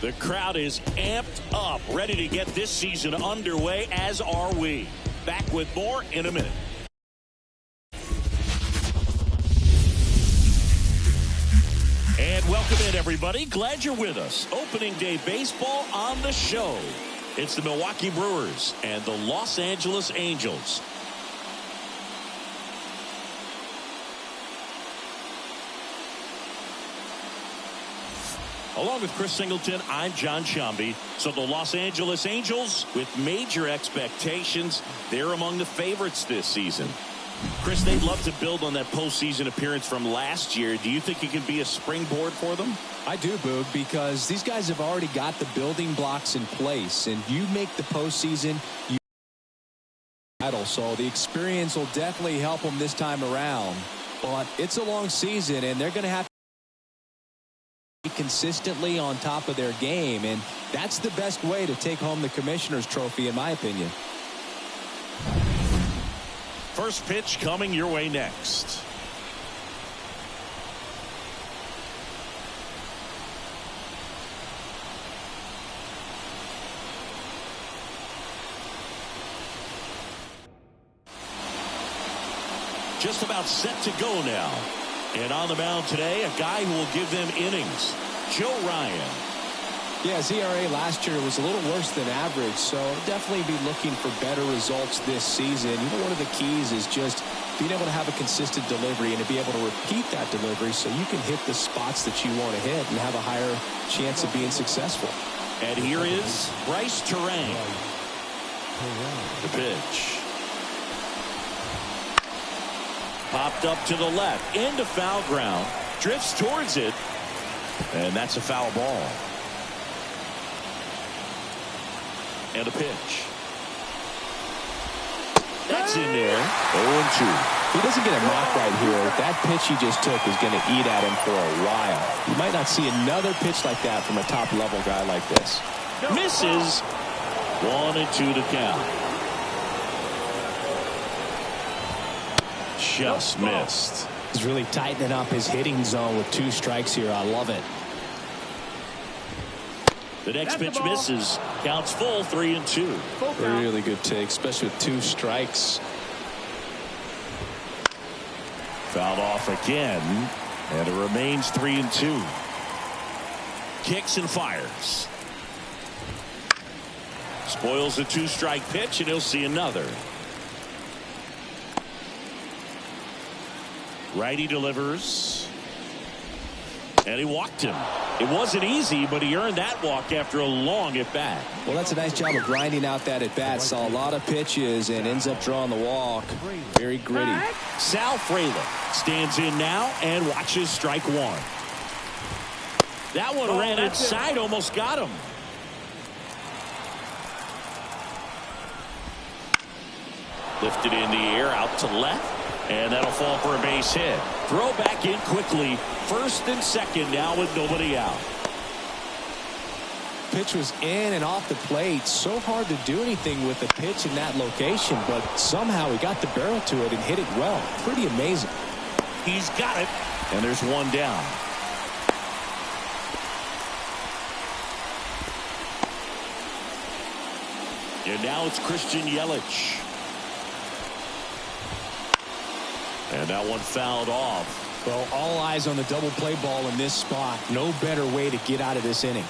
The crowd is amped up, ready to get this season underway, as are we. Back with more in a minute. And welcome in, everybody. Glad you're with us. Opening day baseball on the show. It's the Milwaukee Brewers and the Los Angeles Angels. Along with Chris Singleton, I'm John Shambi. So the Los Angeles Angels, with major expectations, they're among the favorites this season. Chris, they'd love to build on that postseason appearance from last year. Do you think it can be a springboard for them? I do, Boog, because these guys have already got the building blocks in place, and you make the postseason, you battle. So the experience will definitely help them this time around. But it's a long season, and they're going to have to consistently on top of their game, and that's the best way to take home the Commissioner's Trophy, in my opinion. First pitch coming your way next. Just about set to go now. And on the mound today, a guy who will give them innings, Joe Ryan. Yeah, his ERA last year was a little worse than average, so definitely be looking for better results this season. You know, one of the keys is just being able to have a consistent delivery and to be able to repeat that delivery so you can hit the spots that you want to hit and have a higher chance of being successful. And here is Bryce Terang. The pitch. Popped up to the left, into foul ground, drifts towards it, and that's a foul ball. And a pitch. That's in there. 0-2. He doesn't get a knock right here. That pitch he just took is going to eat at him for a while. You might not see another pitch like that from a top-level guy like this. Misses. 1-2 to count. Just missed. He's really tightening up his hitting zone with 2 strikes here. I love it. The next pitch misses. Counts full, 3-2. Really good take, especially with 2 strikes. Fouled off again, and it remains 3-2. Kicks and fires. Spoils the 2-strike pitch, and he'll see another. Righty delivers. And he walked him. It wasn't easy, but he earned that walk after a long at-bat. Well, that's a nice job of grinding out that at-bat. Saw a lot of pitches and ends up drawing the walk. Very gritty. Sal Frelick stands in now and watches strike 1. That one ran inside, almost got him. Lifted in the air, out to left. And that'll fall for a base hit. Throw back in quickly. First and second now with nobody out. Pitch was in and off the plate. So hard to do anything with the pitch in that location, but somehow he got the barrel to it and hit it well. Pretty amazing. He's got it. And there's one down. And now it's Christian Yelich. And that one fouled off. Well, all eyes on the double play ball in this spot. No better way to get out of this inning.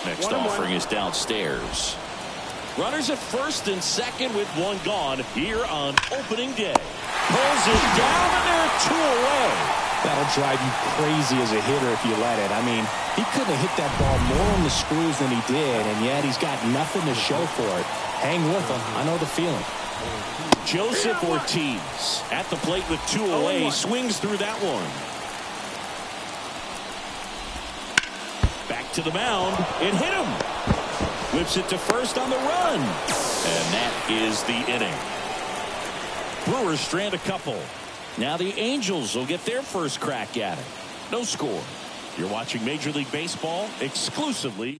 Next offering is downstairs. Runners at first and second with one gone here on opening day. Pulls it down, and there are 2 away. That'll drive you crazy as a hitter if you let it. I mean, he couldn't have hit that ball more on the screws than he did, and yet he's got nothing to show for it. Hang with him. I know the feeling. Joseph Ortiz at the plate with 2 away. Swings through that one. Back to the mound. It hit him. Whips it to first on the run. And that is the inning. Brewers strand a couple. Now the Angels will get their first crack at it. No score. You're watching Major League Baseball exclusively.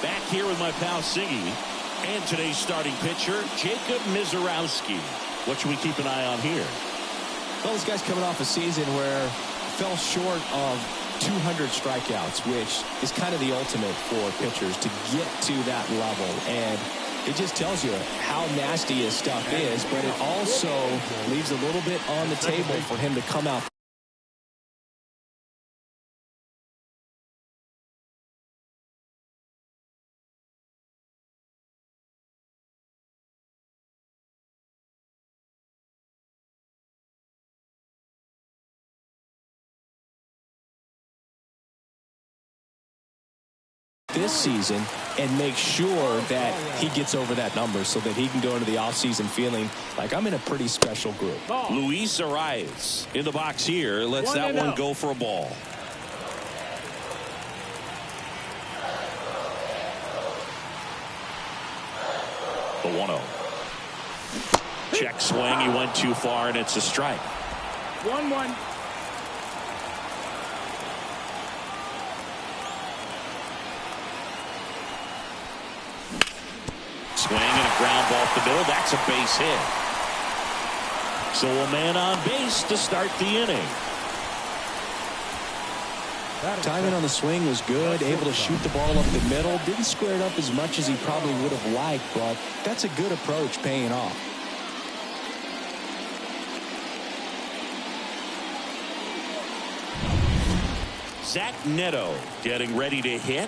Back here with my pal Siggy. And today's starting pitcher, Jacob Mizorowski. What should we keep an eye on here? Well, this guy's coming off a season where fell short of 200 strikeouts, which is kind of the ultimate for pitchers to get to that level. And it just tells you how nasty his stuff is, but it also leaves a little bit on the table for him to come out. This season and make sure that he gets over that number so that he can go into the offseason feeling like I'm in a pretty special group. Luis Arias in the box here. Lets that one go for a ball. The 1-0. Check swing. He went too far, and it's a strike. 1-1. Swing and a ground ball off the middle. That's a base hit. So a man on base to start the inning. Timing on the swing was good. Able to shoot the ball up the middle. Didn't square it up as much as he probably would have liked, but that's a good approach paying off. Zach Neto getting ready to hit.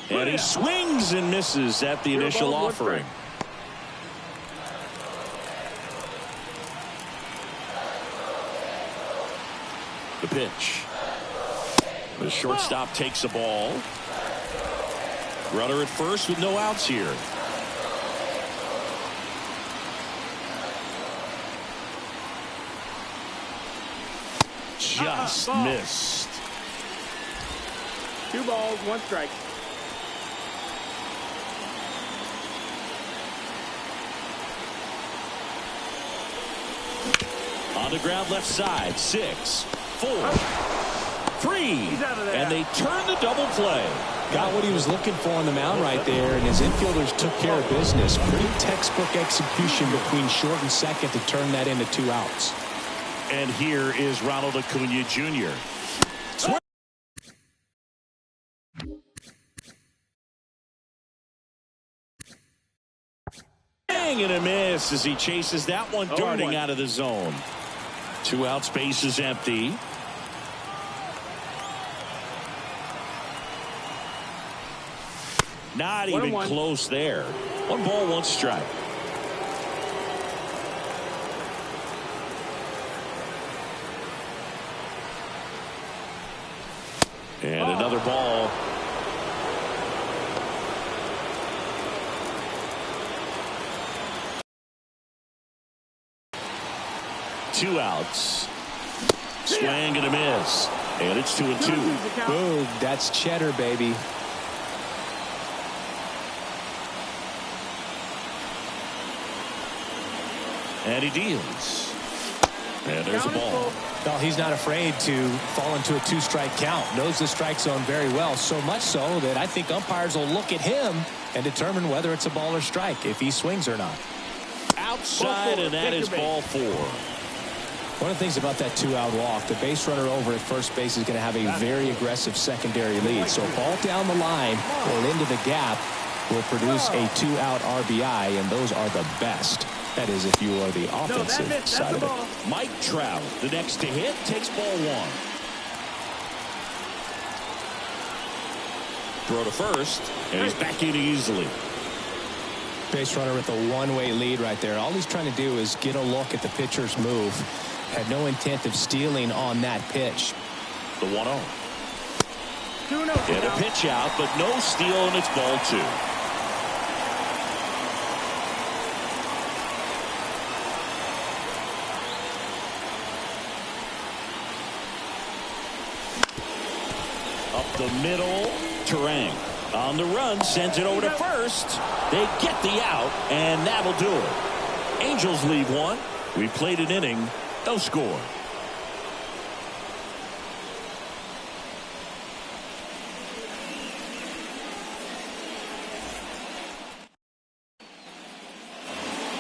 And he swings and misses at the initial offering. The pitch. The shortstop takes the ball. Runner at first with no outs here. Just missed. 2 balls, 1 strike. On the ground left side. 6, 4, 3. And they turn the double play. Got what he was looking for on the mound right there, and his infielders took care of business. Pretty textbook execution between short and second to turn that into 2 outs. And here is Ronald Acuna Jr. And a miss as he chases that one darting out of the zone. 2 outs, base is empty. Not even close there. 1 ball, 1 strike. And another ball. Two outs. Swing and a miss. And it's 2-2. Boom. That's cheddar, baby. And he deals. And there's a ball. Well, he's not afraid to fall into a 2-strike count. Knows the strike zone very well. So much so that I think umpires will look at him and determine whether it's a ball or strike, if he swings or not. Outside, and that is ball 4. One of the things about that 2-out walk, the base runner over at first base is going to have a very aggressive secondary lead. So a ball down the line or into the gap will produce a 2-out RBI, and those are the best. That is, if you are the offensive side of it. Mike Trout, the next to hit, takes ball 1. Throw to first, and he's back in easily. Base runner with a 1-way lead right there. All he's trying to do is get a look at the pitcher's move. Had no intent of stealing on that pitch. The 1-0. And a pitch out, but no steal, and it's ball 2. Up the middle, Terang on the run, sends it over to first. They get the out, and that'll do it. Angels leave 1. We played an inning, no score.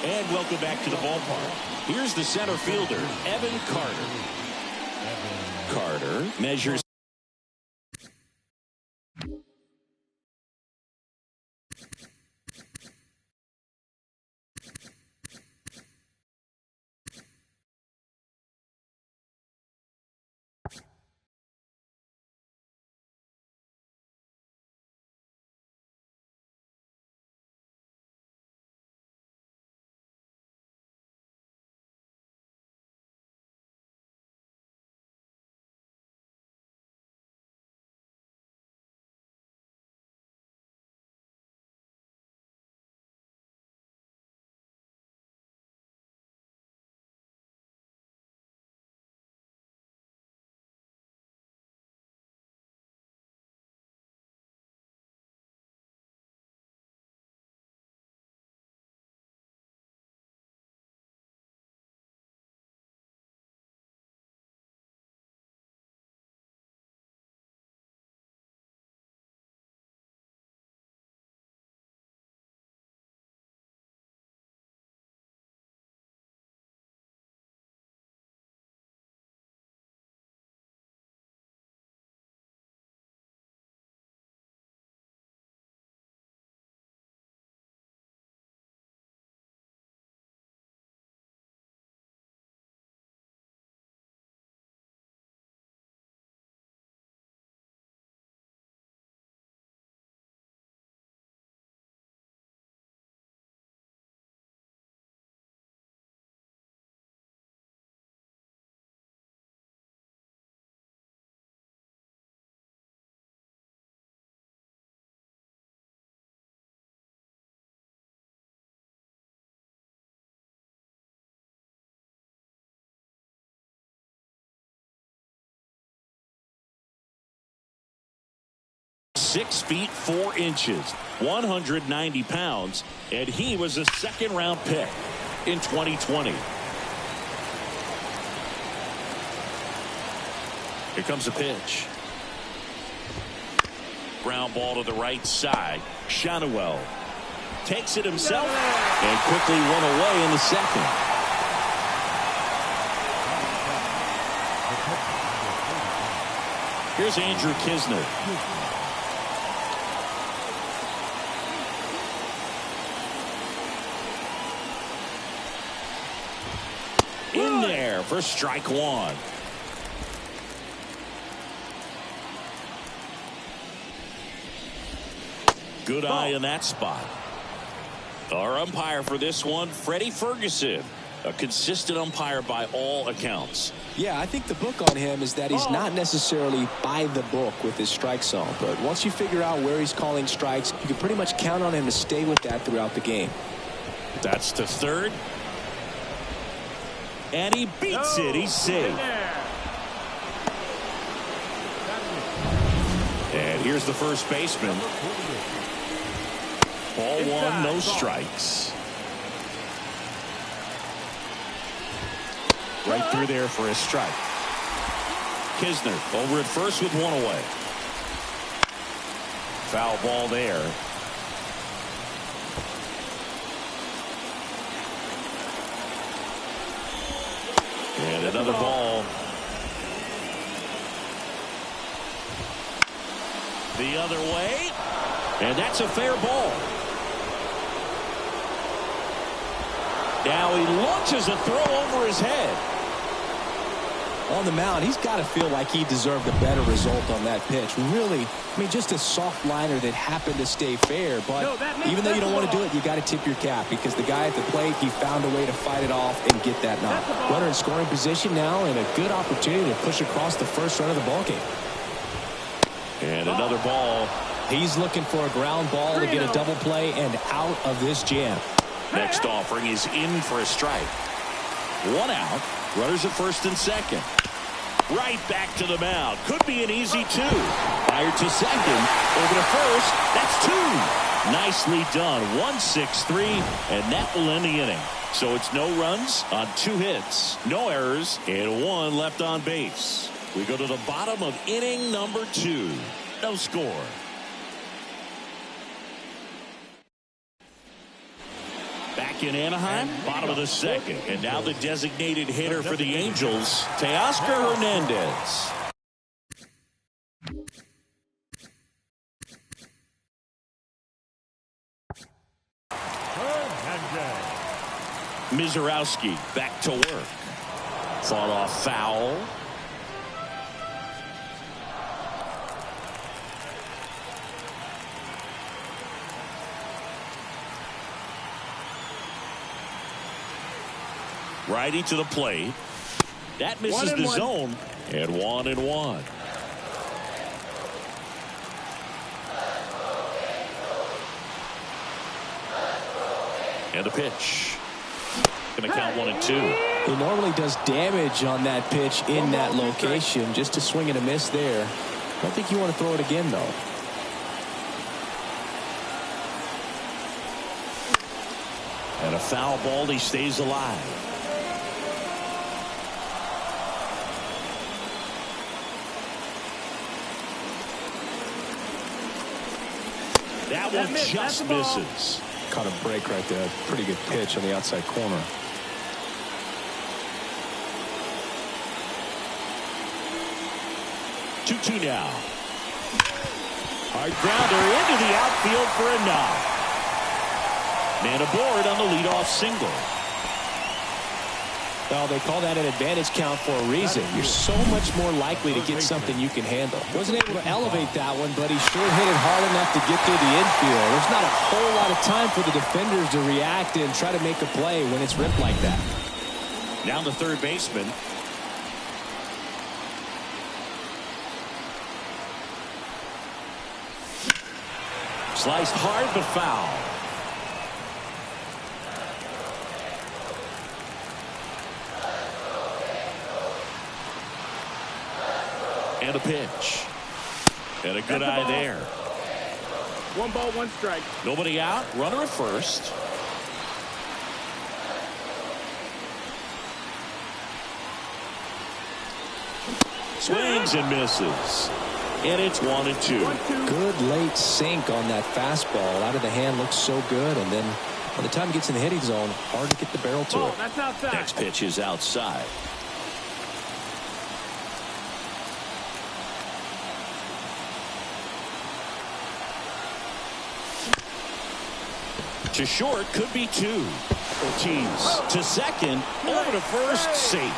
And welcome back to the ballpark. Here's the center fielder, Evan Carter. Carter measures. Six feet 4 inches, 190 pounds, and he was a second-round pick in 2020. Here comes a pitch. Ground ball to the right side. Shanuel takes it himself and quickly won away in the second. Here's Andrew Kisner. In there for strike one. Good eye in that spot. Our umpire for this one, Freddie Ferguson, a consistent umpire by all accounts. Yeah, I think the book on him is that he's not necessarily by the book with his strike zone, but once you figure out where he's calling strikes, you can pretty much count on him to stay with that throughout the game. That's to third. And he beats it. He's safe. And here's the first baseman. Ball one, no strikes. Right through there for a strike. Kisner over at first with one away. Foul ball there. And another ball. The other way. And that's a fair ball. Now he launches a throw over his head. On the mound, he's got to feel like he deserved a better result on that pitch. Really, I mean, just a soft liner that happened to stay fair. But even though you don't want to do it, you got to tip your cap because the guy at the plate, he found a way to fight it off and get that knock. Runner in scoring position now and a good opportunity to push across the first run of the ballgame. And another ball. He's looking for a ground ball to get a double play and out of this jam. Next offering is in for a strike. One out. Runners at first and second. Right back to the mound. Could be an easy two. Fired to second. Over to first. That's two. Nicely done. 1-6-3. And that will end the inning. So it's no runs on 2 hits. No errors. And 1 left on base. We go to the bottom of inning number 2. No score. Back Back in Anaheim, bottom of the second. And now the designated hitter for the Angels, Teoscar Hernandez. Mizorowski back to work. Fought off foul. Righty to the plate. That misses the zone. And 1-1. And the pitch. Going to count 1-2. He normally does damage on that pitch in that location. Just a swing and a miss there. I don't think you want to throw it again, though. And a foul ball. He stays alive. That one just misses. Caught a break right there. Pretty good pitch on the outside corner. Two now. Hard grounder into the outfield for a knock. Man aboard on the leadoff single. Well, they call that an advantage count for a reason. You're so much more likely to get something you can handle. Wasn't able to elevate that one, but he sure hit it hard enough to get through the infield. There's not a whole lot of time for the defenders to react and try to make a play when it's ripped like that. Now the third baseman. Sliced hard but foul. And a pitch. And a good eye there. 1 ball, 1 strike. Nobody out. Runner at first. Swings and misses. And it's 1-2. Good late sink on that fastball. Out of the hand, looks so good. And then by the time it gets in the hitting zone, hard to get the barrel to it. That's outside. Next pitch is outside. To short, could be 2. Ortiz to second, over to first, safe.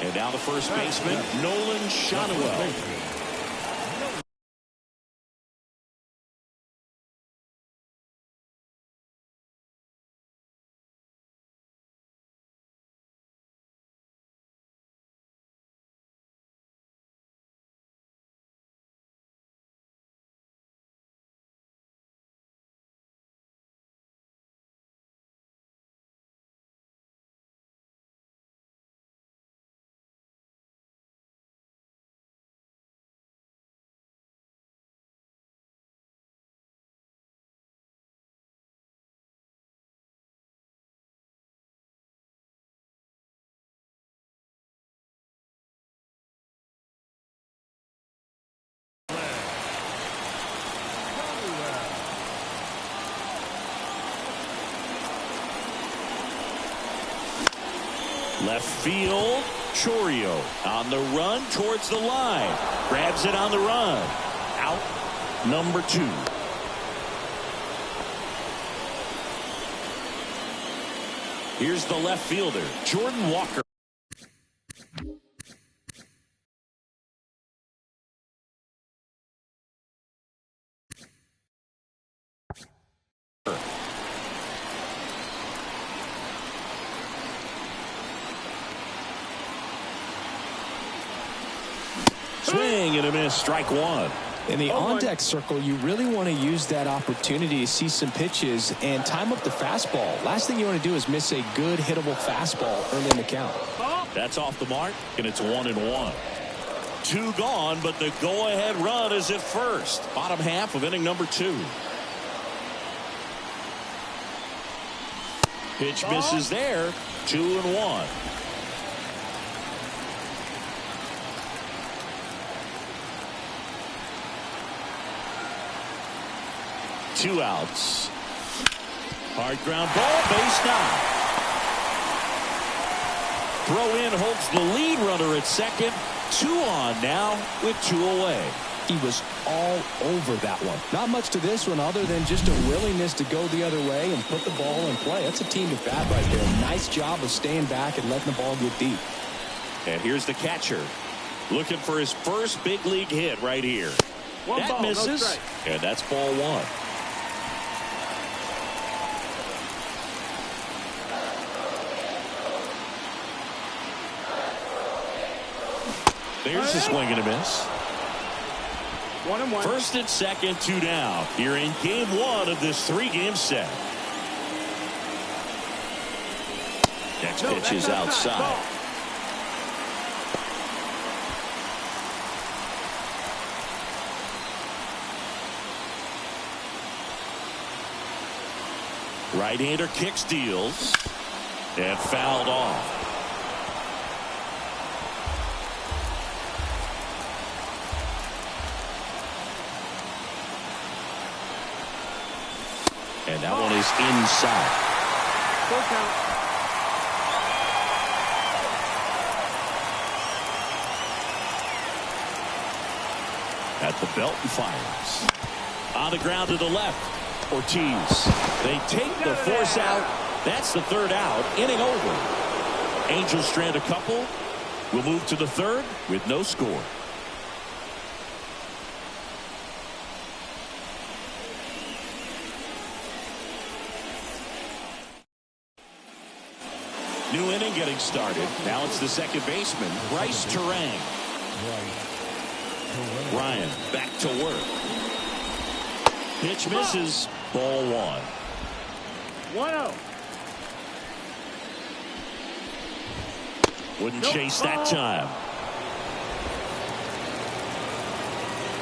And now the first baseman, Nolan Shotwell. Left field, Chorio on the run towards the line. Grabs it on the run. Out, number 2. Here's the left fielder, Jordan Walker. Swing and a miss, strike 1. In the on-deck circle, you really want to use that opportunity to see some pitches and time up the fastball. Last thing you want to do is miss a good hittable fastball early in the count. That's off the mark, and it's 1-1. 2 gone, but the go-ahead run is at first. Bottom half of inning number 2. Pitch misses there. 2-1. 2 outs. Hard ground ball, base knock. Throw in holds the lead runner at second. 2 on now with 2 away. He was all over that one. Not much to this one other than just a willingness to go the other way and put the ball in play. That's a team at bat right there. Nice job of staying back and letting the ball get deep. And here's the catcher looking for his first big league hit right here. That misses, and that's ball 1. There's a swing and a miss. 1-1. First and second, 2 down. Here in game 1 of this 3-game set. Next pitch is outside. Right-hander kicks, deals, and fouled off. And that one is inside. Full count. At the belt and fires. On the ground to the left. Ortiz. They take the force out. That's the 3rd out. Inning over. Angels strand a couple. We'll move to the 3rd with no score. New inning getting started. Now it's the second baseman, Bryce Turang. Ryan back to work. Pitch misses. Ball 1. 1-0. Wouldn't chase that time.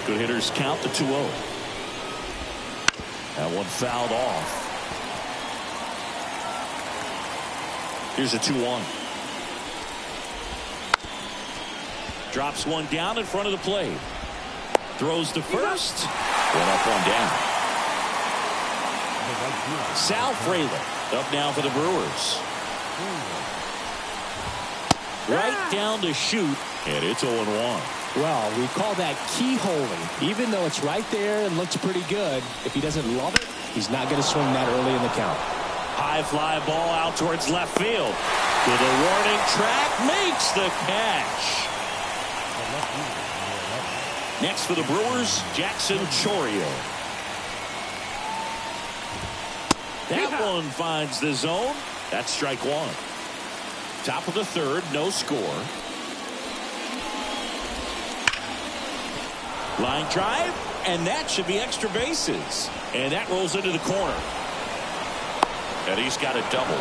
Good hitters count the 2-0. That one fouled off. Here's a 2-1. Drops one down in front of the plate. Throws to first. One up, one down. Sal Frelick up now for the Brewers. Right down to shoot, and it's 0-1. Well, we call that keyholing. Even though it's right there and looks pretty good, if he doesn't love it, he's not going to swing that early in the count. High fly ball out towards left field. To the warning track, makes the catch. Next for the Brewers, Jackson Chourio. That one finds the zone. That's strike 1. Top of the 3rd, no score. Line drive, and that should be extra bases. And that rolls into the corner. And he's got a double.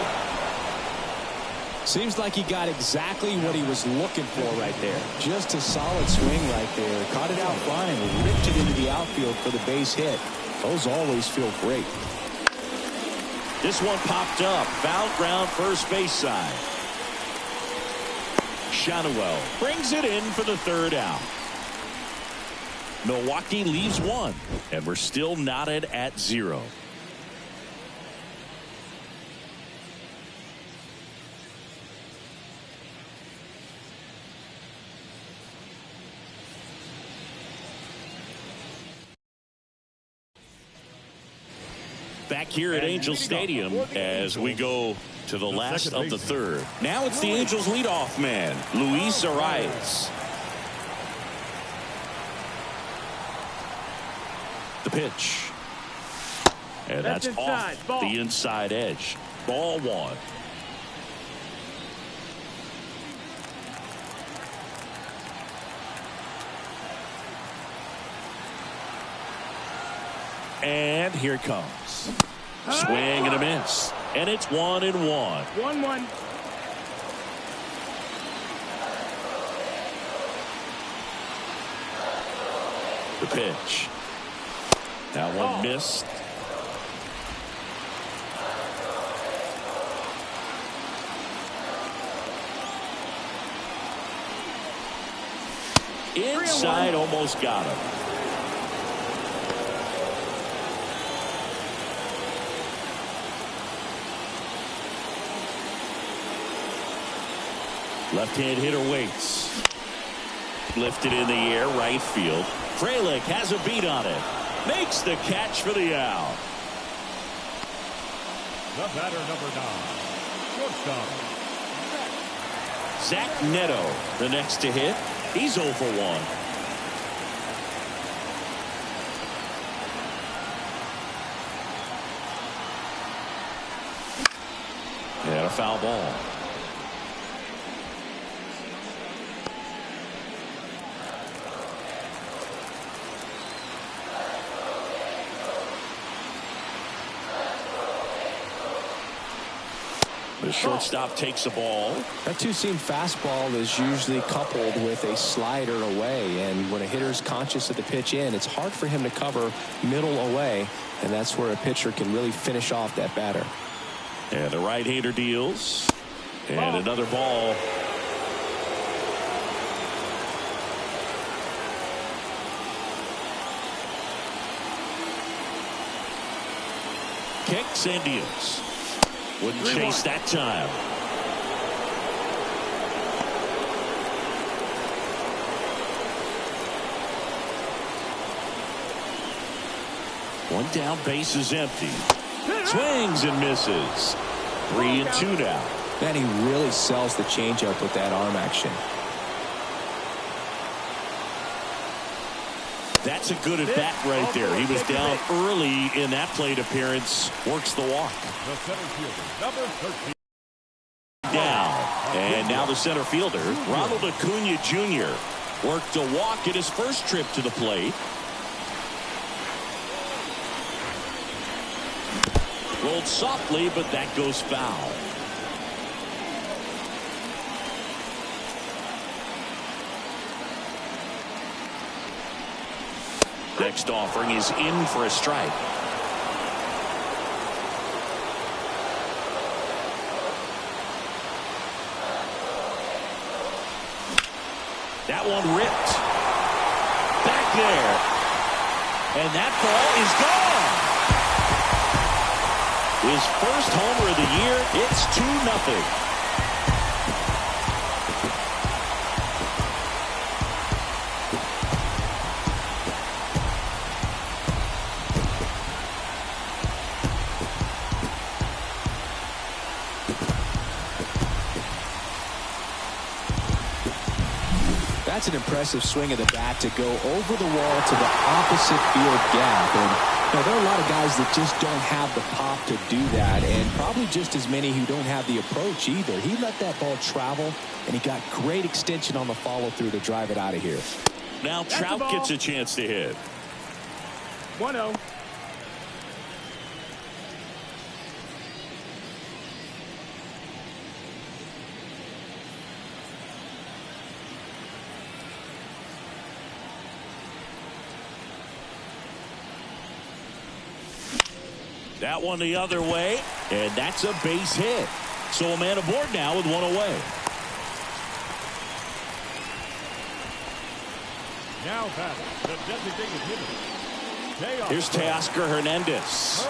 Seems like he got exactly what he was looking for right there. Just a solid swing right there. Caught it out fine and ripped it into the outfield for the base hit. Those always feel great. This one popped up. Foul ground first base side. Shadowell brings it in for the 3rd out. Milwaukee leaves 1, and we're still knotted at 0. Back here at Angel Stadium as we go to the last of the 3rd. Now it's the Angels leadoff man, Luis Arias. The pitch. And that's off the inside edge. Ball 1. And here it comes. Swing and a miss. And it's 1-1. 1-1. The pitch. That one missed. Inside, almost got him. Left-hand hitter waits. Lifted in the air, right field. Frelick has a beat on it. Makes the catch for the out. The batter, number 9, shortstop Zach Neto, the next to hit. He's 0 for 1. And a foul ball. The shortstop takes a ball. That two-seam fastball is usually coupled with a slider away, and when a hitter's conscious of the pitch in, it's hard for him to cover middle away, and that's where a pitcher can really finish off that batter. And the right-hander deals. And another ball. Kicks and deals. Wouldn't chase that time. One down, base is empty. Swings and misses. 3-2 now. Man, he really sells the changeup with that arm action. That's a good at bat right there. He was down early in that plate appearance. Works the walk. The center fielder, number 13. Down. And now the center fielder, Ronald Acuna Jr. worked a walk at his first trip to the plate. Rolled softly, but that goes foul. Next offering is in for a strike. That one ripped. Back there. And that ball is gone. His first homer of the year. It's 2-0. That's an impressive swing of the bat to go over the wall to the opposite field gap. And you know, there are a lot of guys that just don't have the pop to do that, and probably just as many who don't have the approach either. He let that ball travel, and he got great extension on the follow-through to drive it out of here. Now Trout gets a chance to hit. 1-0. That one the other way, and that's a base hit. So a man aboard now with one away. Now batting, the designated hitter. Here's Teoscar Hernandez.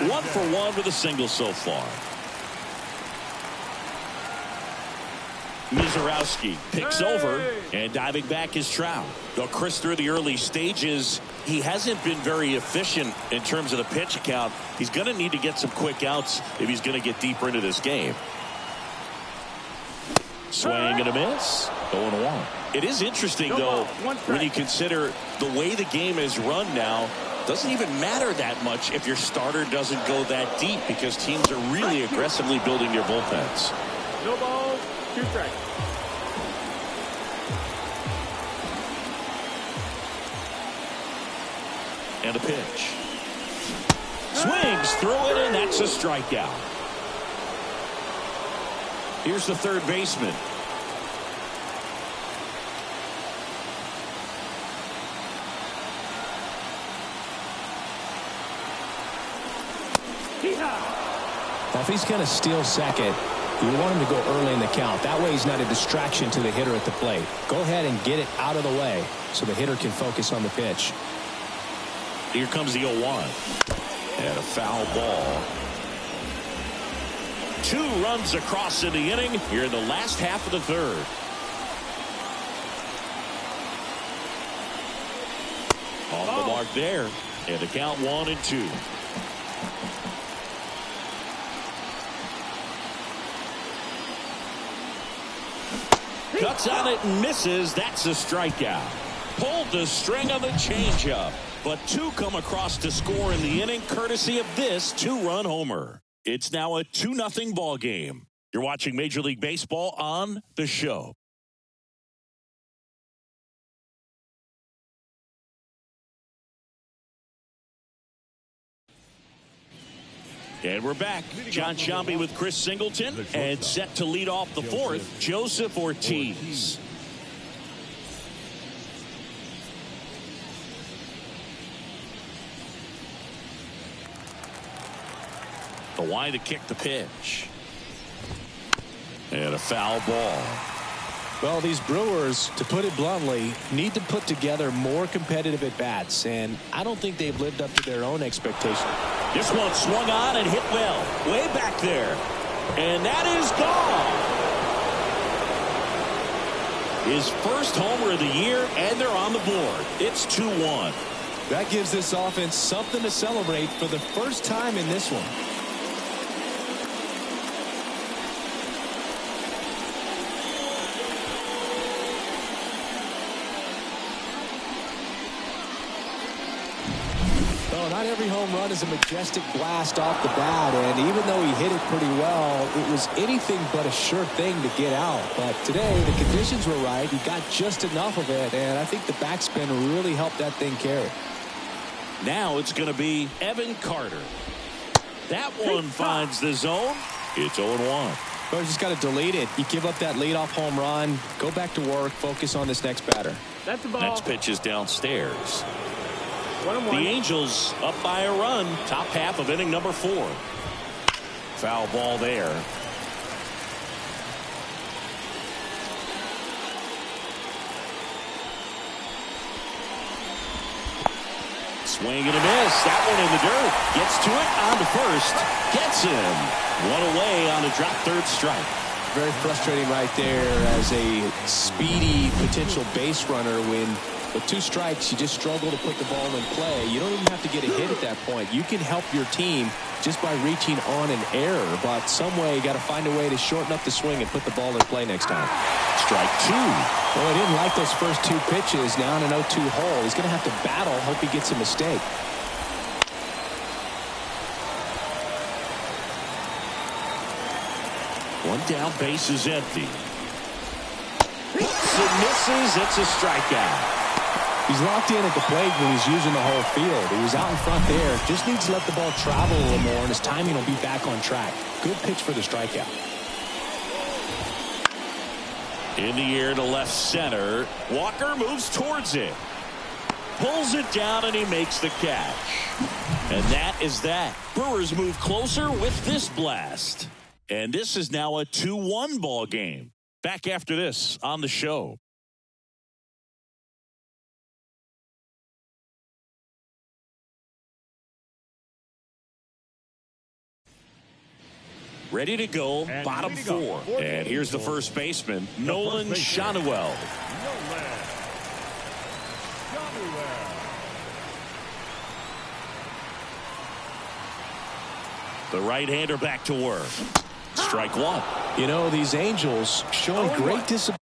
1 for 1 with a single so far. Mizorowski picks over, and diving back is Trout. Though Chris, through the early stages, he hasn't been very efficient in terms of the pitch count. He's going to need to get some quick outs if he's going to get deeper into this game. Swing and a miss. 0-1. It is interesting, though, when you consider the way the game is run now. Doesn't even matter that much if your starter doesn't go that deep, because teams are really aggressively building their bullpens. No balls, 2 strikes. And a pitch. Swings through it, and that's a strikeout. Here's the third baseman. Now, if he's going to steal second, you want him to go early in the count. That way he's not a distraction to the hitter at the plate. Go ahead and get it out of the way so the hitter can focus on the pitch. Here comes the 0-1. And a foul ball. 2 runs across in the inning here in the last half of the third. Off the mark there. And the count 1-2. Cuts on it and misses. That's a strikeout. Pulled the string on the changeup. But 2 come across to score in the inning courtesy of this 2-run homer. It's now a 2-0 ball game. You're watching Major League Baseball on The Show. And we're back. John Sciambi with Chris Singleton, and set to lead off the fourth, Joseph Ortiz. The line to kick the pitch. And a foul ball. Well, these Brewers, to put it bluntly, need to put together more competitive at-bats, and I don't think they've lived up to their own expectations. This one swung on and hit well. Way back there. And that is gone. His first homer of the year, and they're on the board. It's 2-1. That gives this offense something to celebrate for the first time in this one. Not every home run is a majestic blast off the bat, and even though he hit it pretty well, it was anything but a sure thing to get out. But today, the conditions were right. He got just enough of it, and I think the backspin really helped that thing carry. Now it's going to be Evan Carter. That one finds the zone. It's 0-1. Well, you just got to delete it. You give up that leadoff home run, go back to work, focus on this next batter. That's the ball. Next pitch is downstairs. 1-1. The Angels up by a run, top half of inning number 4. Foul ball there. Swing and a miss. That one in the dirt. Gets to it, on to first. Gets him. One away on a drop third strike. Very frustrating right there as a speedy potential base runner when with 2 strikes, you just struggle to put the ball in play. You don't even have to get a hit at that point. You can help your team just by reaching on an error, but some way you got to find a way to shorten up the swing and put the ball in play next time. Strike 2. Well, he didn't like those first 2 pitches. Now in an 0-2 hole, he's going to have to battle, hope he gets a mistake. One down, base is empty. Hits and misses. It's a strikeout. He's locked in at the plate when he's using the whole field. He was out in front there. Just needs to let the ball travel a little more, and his timing will be back on track. Good pitch for the strikeout. In the air to left center. Walker moves towards it. Pulls it down, and he makes the catch. And that is that. Brewers move closer with this blast. And this is now a 2-1 ball game. Back after this on the show. Ready to go, And bottom 4. And here's the first baseman, Nolan Schanuel. The right-hander back to work. Strike 1. You know, these Angels showing great discipline.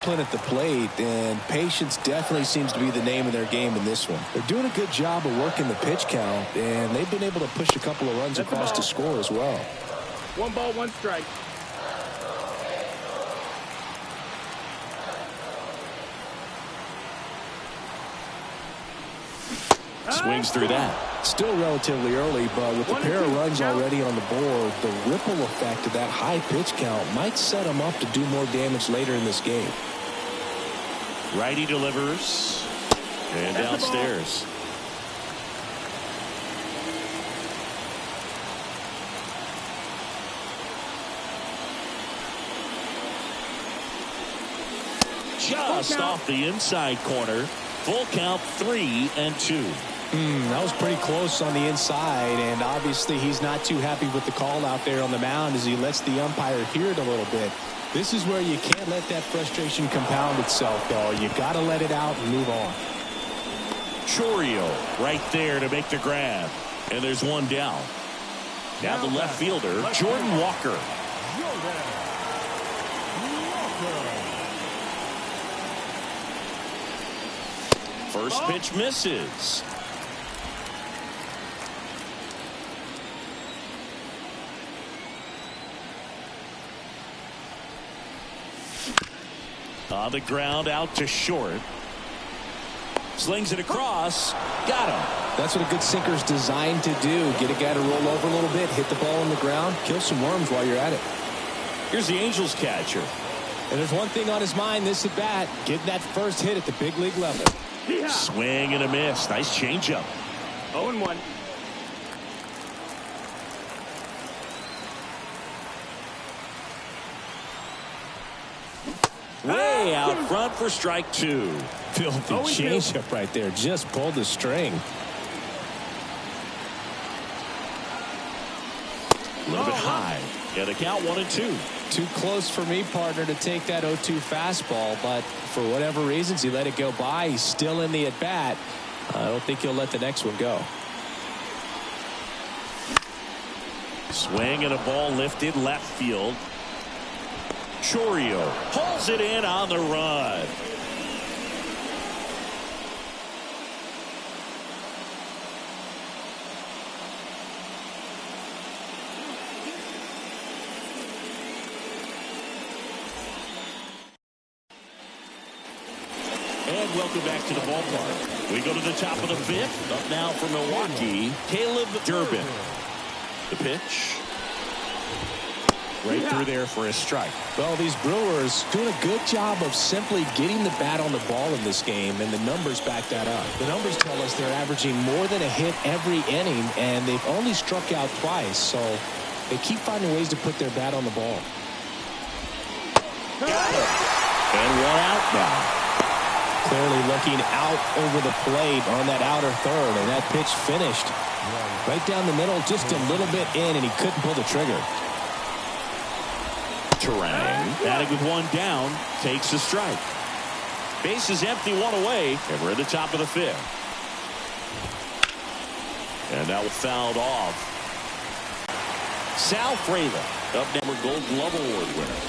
discipline at the plate, and patience definitely seems to be the name of their game in this one. They're doing a good job of working the pitch count, and they've been able to push a couple of runs across to score as well. 1 ball, 1 strike. Swings through that. Still relatively early, but with the pair of runs already on the board, the ripple effect of that high pitch count might set him up to do more damage later in this game. Righty delivers. And downstairs. Just off the inside corner. Full count, 3-2. That was pretty close on the inside, and obviously he's not too happy with the call out there on the mound as he lets the umpire hear it a little bit. This is where you can't let that frustration compound itself, though. You got to let it out and move on. Chourio right there to make the grab, and there's one down. Now the left fielder, Jordan Walker. First pitch misses. On the ground, out to short. Slings it across. Got him. That's what a good sinker's designed to do. Get a guy to roll over a little bit, hit the ball on the ground, kill some worms while you're at it. Here's the Angels catcher. And there's one thing on his mind this at bat, getting that first hit at the big league level. Yeah. Swing and a miss. Nice changeup. 0-1. Way out front for strike 2. Filthy changeup right there. Just pulled the string. A little bit high. Yeah, the count 1-2. Too close for me, partner, to take that 0-2 fastball, but for whatever reasons he let it go by. He's still in the at bat. I don't think he'll let the next one go. Swing and a ball lifted left field. Chourio pulls it in on the run. And welcome back to the ballpark. We go to the top of the 5th. Up now for Milwaukee, Caleb Durbin. The pitch. Right through there for a strike. Well, these Brewers doing a good job of simply getting the bat on the ball in this game, and the numbers back that up. The numbers tell us they're averaging more than a hit every inning, and they've only struck out twice, so they keep finding ways to put their bat on the ball. Got it. And one out now. Clearly looking out over the plate on that outer third, and that pitch finished right down the middle, just a little bit in, and he couldn't pull the trigger. Terang, batting with one down, takes a strike. Base is empty, one away, and we're at the top of the 5th. And that was fouled off. Sal Frelick, up number Gold Glove Award winner.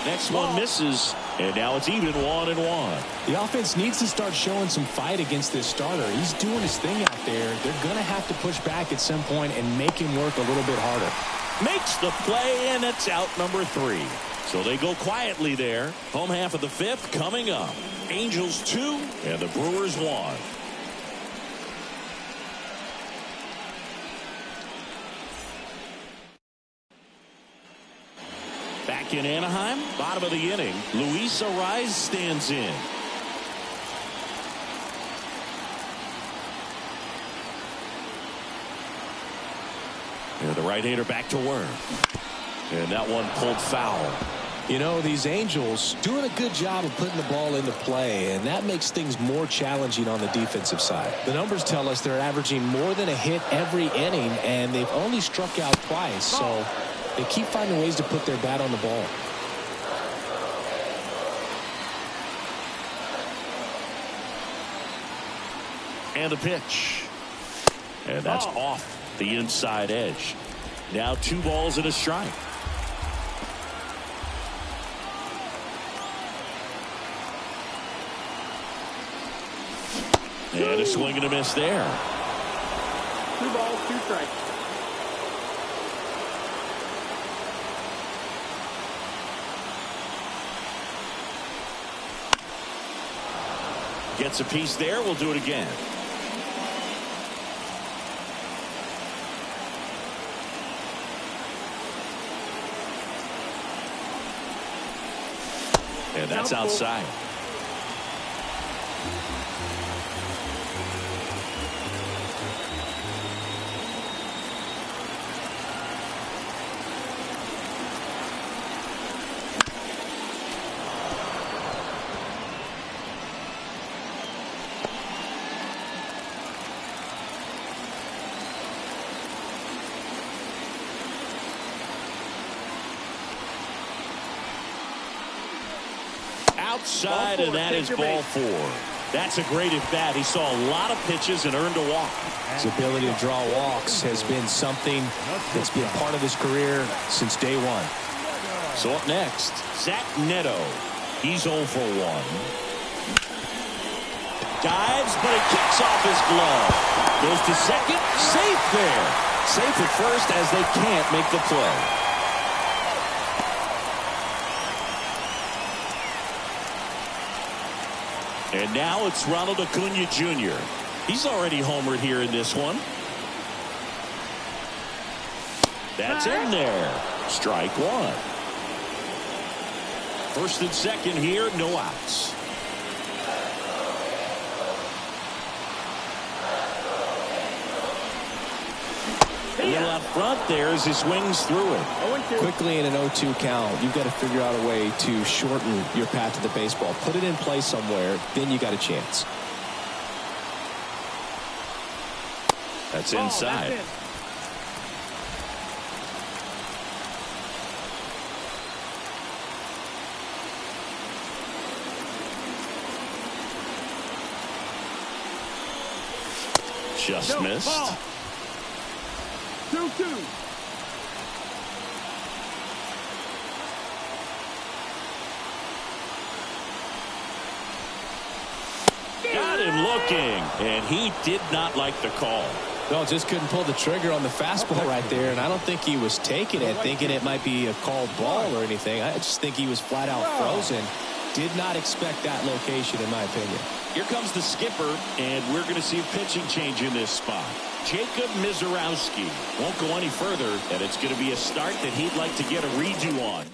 Next one misses, and now it's even 1-1. The offense needs to start showing some fight against this starter. He's doing his thing out there. They're going to have to push back at some point and make him work a little bit harder. Makes the play, and it's out number 3. So they go quietly there. Home half of the 5th coming up. Angels 2 and the Brewers 1. Back in Anaheim, bottom of the inning, Luis Arraez stands in. And the right-hander back to work. And that one pulled foul. You know, these Angels doing a good job of putting the ball into play, and that makes things more challenging on the defensive side. The numbers tell us they're averaging more than a hit every inning, and they've only struck out twice, so they keep finding ways to put their bat on the ball. And the pitch. And that's off the inside edge. Now 2 balls and a strike. And a swing and a miss there. 2 balls, 2 strikes. Gets a piece there. We'll do it again. And that's outside. Outside, and that is ball 4. That's a great at bat. He saw a lot of pitches and earned a walk. His ability to draw walks has been something that's been part of his career since day one. So up next, Zach Neto. He's 0 for 1. Dives, but it kicks off his glove. Goes to second, safe there. Safe at first as they can't make the play. And now it's Ronald Acuna Jr. He's already homered here in this one. That's in there. Strike 1. First and second here, no outs. A little out front there as he swings through it. Quickly in an 0-2 count, you've got to figure out a way to shorten your path to the baseball. Put it in play somewhere, then you got a chance. That's inside. That's Just missed. Ball. 2-2. Got him looking, and he did not like the call. No, just couldn't pull the trigger on the fastball right there, and I don't think he was taking it, thinking it might be a called ball or anything. I just think he was flat out frozen. Did not expect that location, in my opinion. Here comes the skipper, and we're going to see a pitching change in this spot. Jacob Mizorowski won't go any further, and it's going to be a start that he'd like to get a redo on.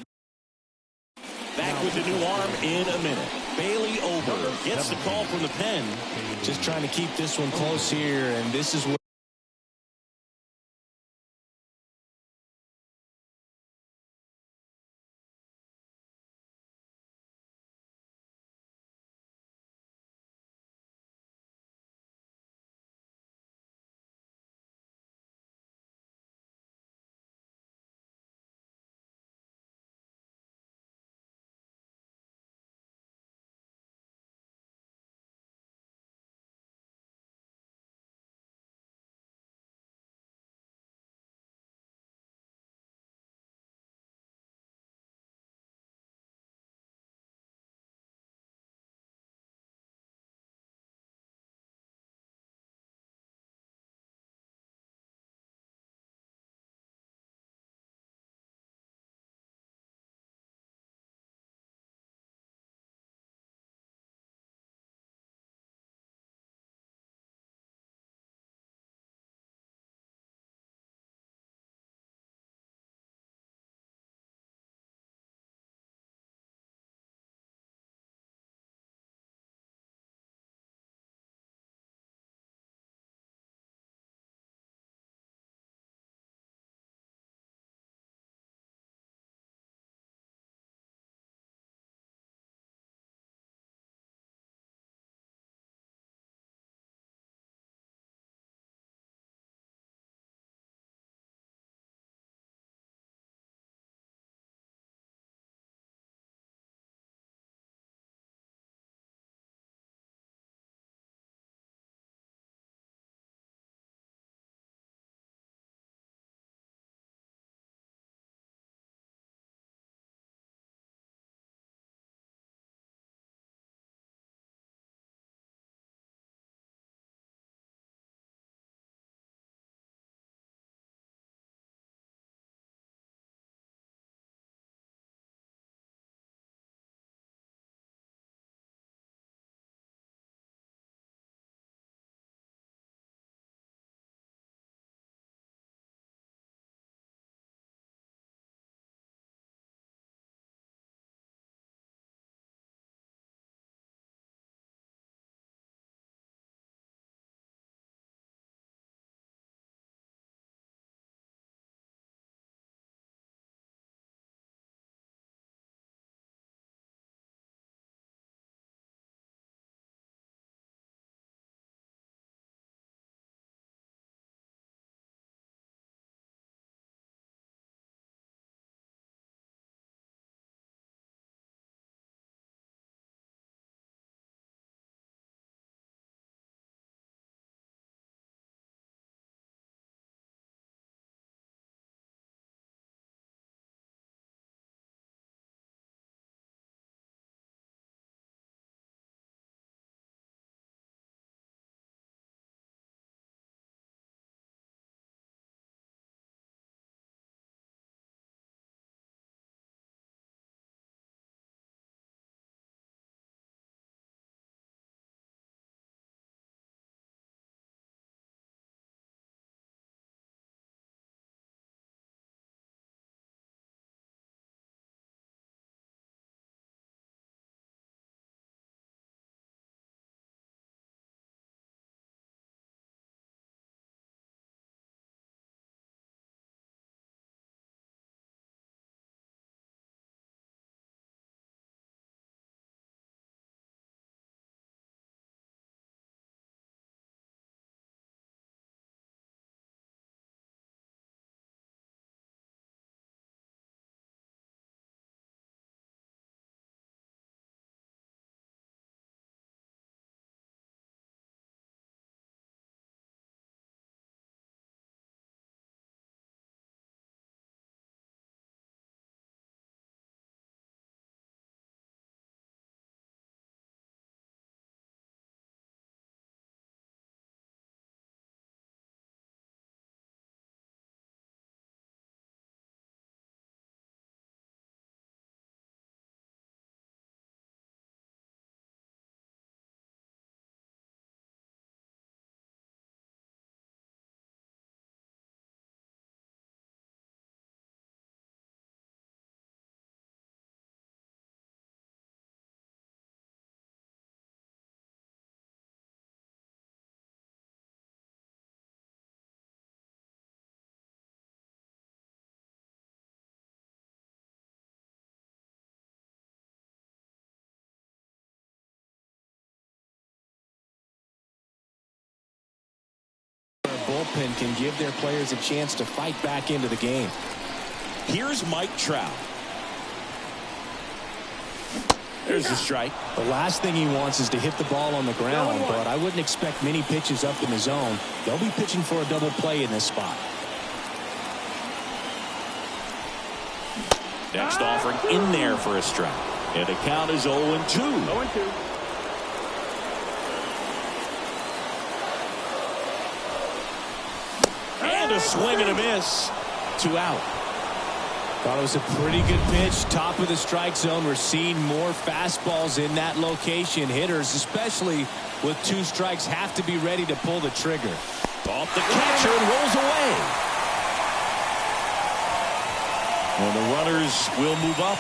Back with the new arm in a minute. Bailey Ober gets the call from the pen. Just trying to keep this one close here, and this is what bullpen can give their players a chance to fight back into the game. Here's Mike Trout. There's the strike. The last thing he wants is to hit the ball on the ground, but I wouldn't expect many pitches up in the zone. They'll be pitching for a double play in this spot. Next offering in there for a strike. And the count is 0-2. 0-2. And a swing and a miss. 2 out. Thought it was a pretty good pitch. Top of the strike zone. We're seeing more fastballs in that location. Hitters, especially with 2 strikes, have to be ready to pull the trigger. Off the catcher and rolls away. And the runners will move up.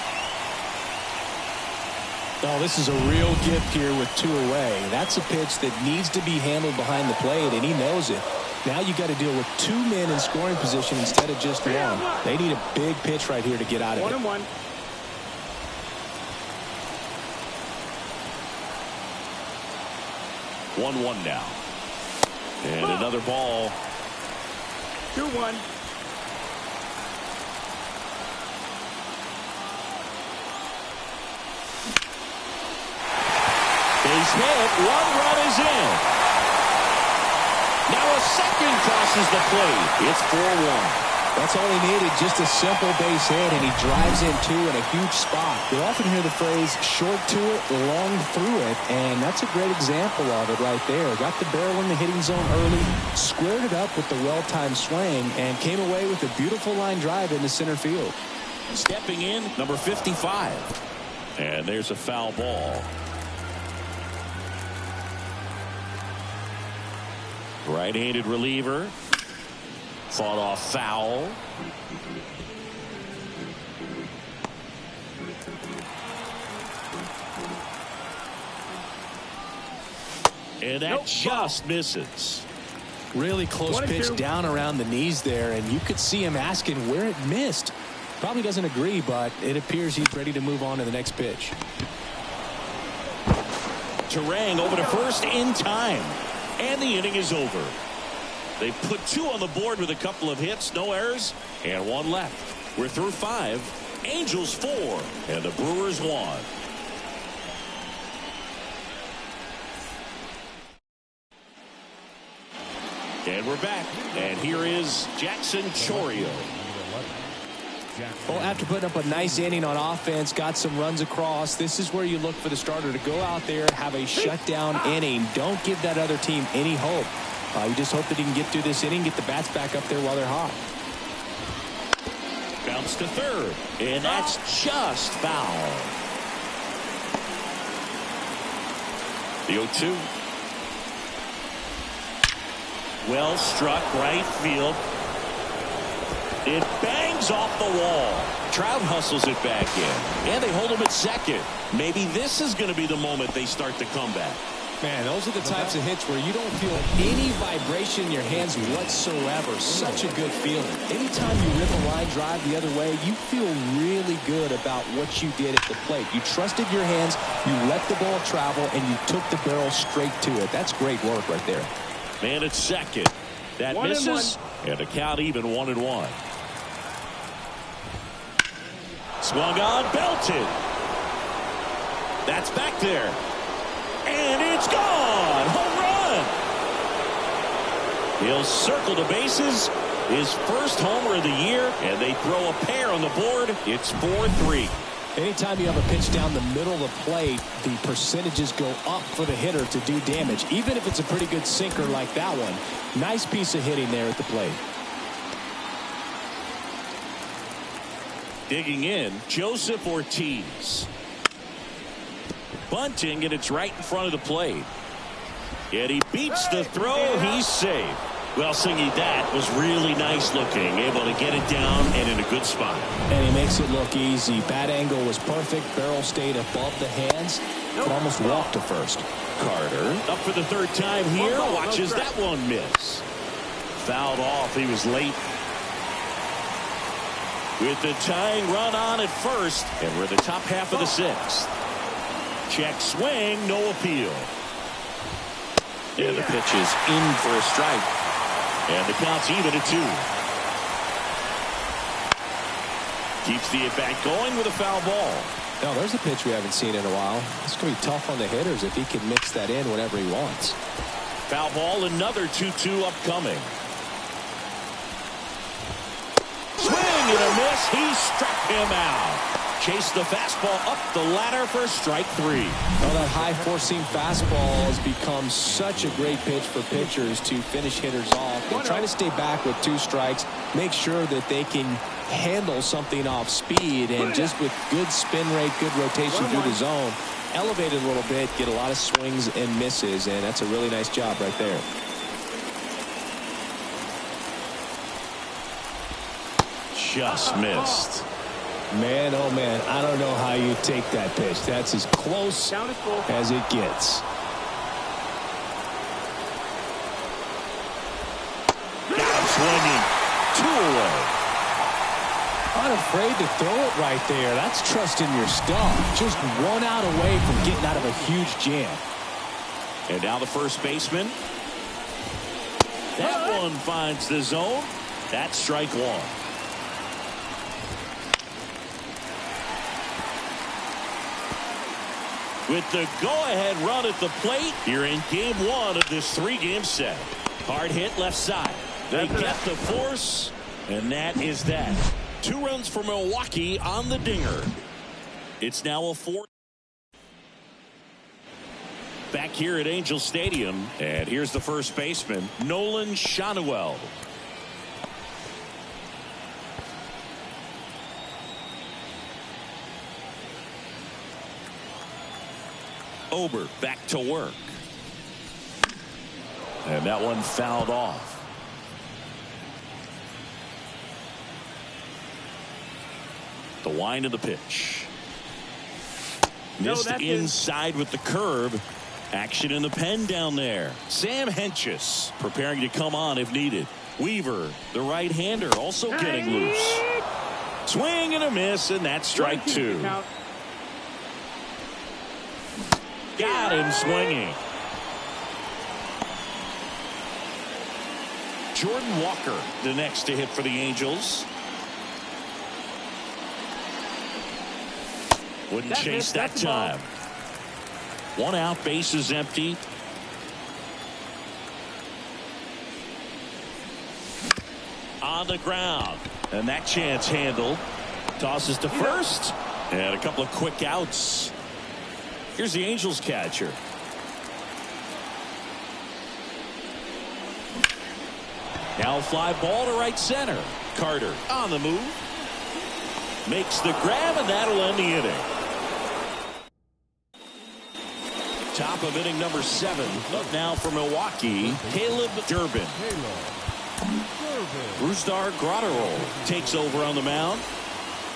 Oh, this is a real gift here with 2 away. That's a pitch that needs to be handled behind the plate, and he knows it. Now you got to deal with 2 men in scoring position instead of just 1. They need a big pitch right here to get out of it. 1-1. One now. And another ball. 2-1. Base hit. 1 run is in. Now a second crosses the plate. It's 4-1. That's all he needed, just a simple base hit, and he drives in 2 in a huge spot. You often hear the phrase, short to it, long through it, and that's a great example of it right there. Got the barrel in the hitting zone early, squared it up with the well-timed swing, and came away with a beautiful line drive into center field. Stepping in, number 55. And there's a foul ball. Right-handed reliever. Fought off foul. And that just misses. Really close pitch down around the knees there, and you could see him asking where it missed. Probably doesn't agree, but it appears he's ready to move on to the next pitch. Terang over to first in time. And the inning is over. They put 2 on the board with a couple of hits, no errors, and 1 left. We're through 5. Angels 4, and the Brewers 1. And we're back. And here is Jackson Chourio. Well, after putting up a nice inning on offense, got some runs across, this is where you look for the starter to go out there, have a shutdown inning. Don't give that other team any hope. You just hope that he can get through this inning, get the bats back up there while they're hot. Bounce to third, and that's just foul. The 0-2. Well struck right field. It bangs off the wall. Trout hustles it back in. And they hold him at second. Maybe this is going to be the moment they start the comeback. Man, those are the types of hits where you don't feel any vibration in your hands whatsoever. Such a good feeling. Anytime you rip a line drive the other way, you feel really good about what you did at the plate. You trusted your hands, you let the ball travel, and you took the barrel straight to it. That's great work right there. Man at second. That misses. And the count even 1-1. Swung on, belted. That's back there. And it's gone. Home run. He'll circle the bases. His first homer of the year. And they throw a pair on the board. It's 4-3. Anytime you have a pitch down the middle of the plate, the percentages go up for the hitter to do damage, even if it's a pretty good sinker like that one. Nice piece of hitting there at the plate. Digging in, Joseph Ortiz. Bunting, and it's right in front of the plate. Yet he beats the throw. He's safe. Well, Singy, that was really nice looking. Able to get it down and in a good spot. And he makes it look easy. Bat angle was perfect. Barrel stayed above the hands. Could almost walk to first. Carter up for the third time here. Watches that one miss. Fouled off. He was late. With the tying run on at first. And we're in the top half of the 6th. Check swing. No appeal. And the pitch is in for a strike. And the count's even at 2. Keeps the at-bat going with a foul ball. Now, there's a pitch we haven't seen in a while. It's going to be tough on the hitters if he can mix that in whenever he wants. Foul ball, another 2-2 upcoming. Swing and a miss. He struck him out. Chased the fastball up the ladder for strike 3. Well, that high four-seam fastball has become such a great pitch for pitchers to finish hitters off. They're trying to stay back with 2 strikes, make sure that they can handle something off speed, and just with good spin rate, good rotation through the zone, elevate it a little bit, get a lot of swings and misses, and that's a really nice job right there. Just missed. Man, oh man, I don't know how you take that pitch. That's as close as it gets. Got him swinging. 2 away. Unafraid to throw it right there. That's trusting your stuff. Just 1 out away from getting out of a huge jam. And now the first baseman. That one finds the zone. That's strike 1. With the go-ahead run at the plate here in game 1 of this 3-game set. Hard hit left side. They get the force, and that is that. 2 runs for Milwaukee on the dinger. It's now a 4. Back here at Angel Stadium, and here's the first baseman, Nolan Shanuel. Ober back to work. And that one fouled off. The wind of the pitch. Missed inside with the curve. Action in the pen down there. Sam Hentges preparing to come on if needed. Weaver, the right-hander, also getting loose. Swing and a miss, and that's strike 2. Got him swinging. Jordan Walker, the next to hit for the Angels. Wouldn't chase that time. 1 out, bases empty. On the ground. And that chance handled. Tosses to first. And a couple of quick outs. Here's the Angels catcher. Now fly ball to right center. Carter on the move. Makes the grab, and that'll end the inning. Top of inning number 7. Up now for Milwaukee, Caleb Durbin. Brusdar Graterol takes over on the mound.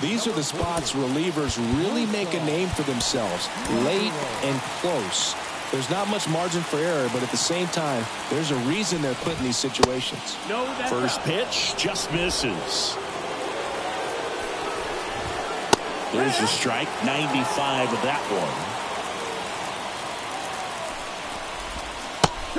These are the spots relievers really make a name for themselves. Late and close. There's not much margin for error, but at the same time, there's a reason they're put in these situations. First pitch just misses. There's the strike, 95 of that one.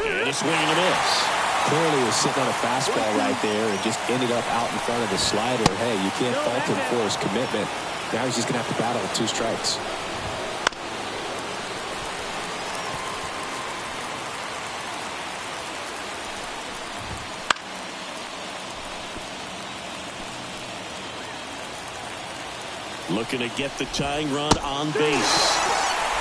And a swing and a miss. Clearly was sitting on a fastball right there and just ended up out in front of the slider. Hey, you can't fault him for his commitment. Now he's just going to have to battle with 2 strikes. Looking to get the tying run on base.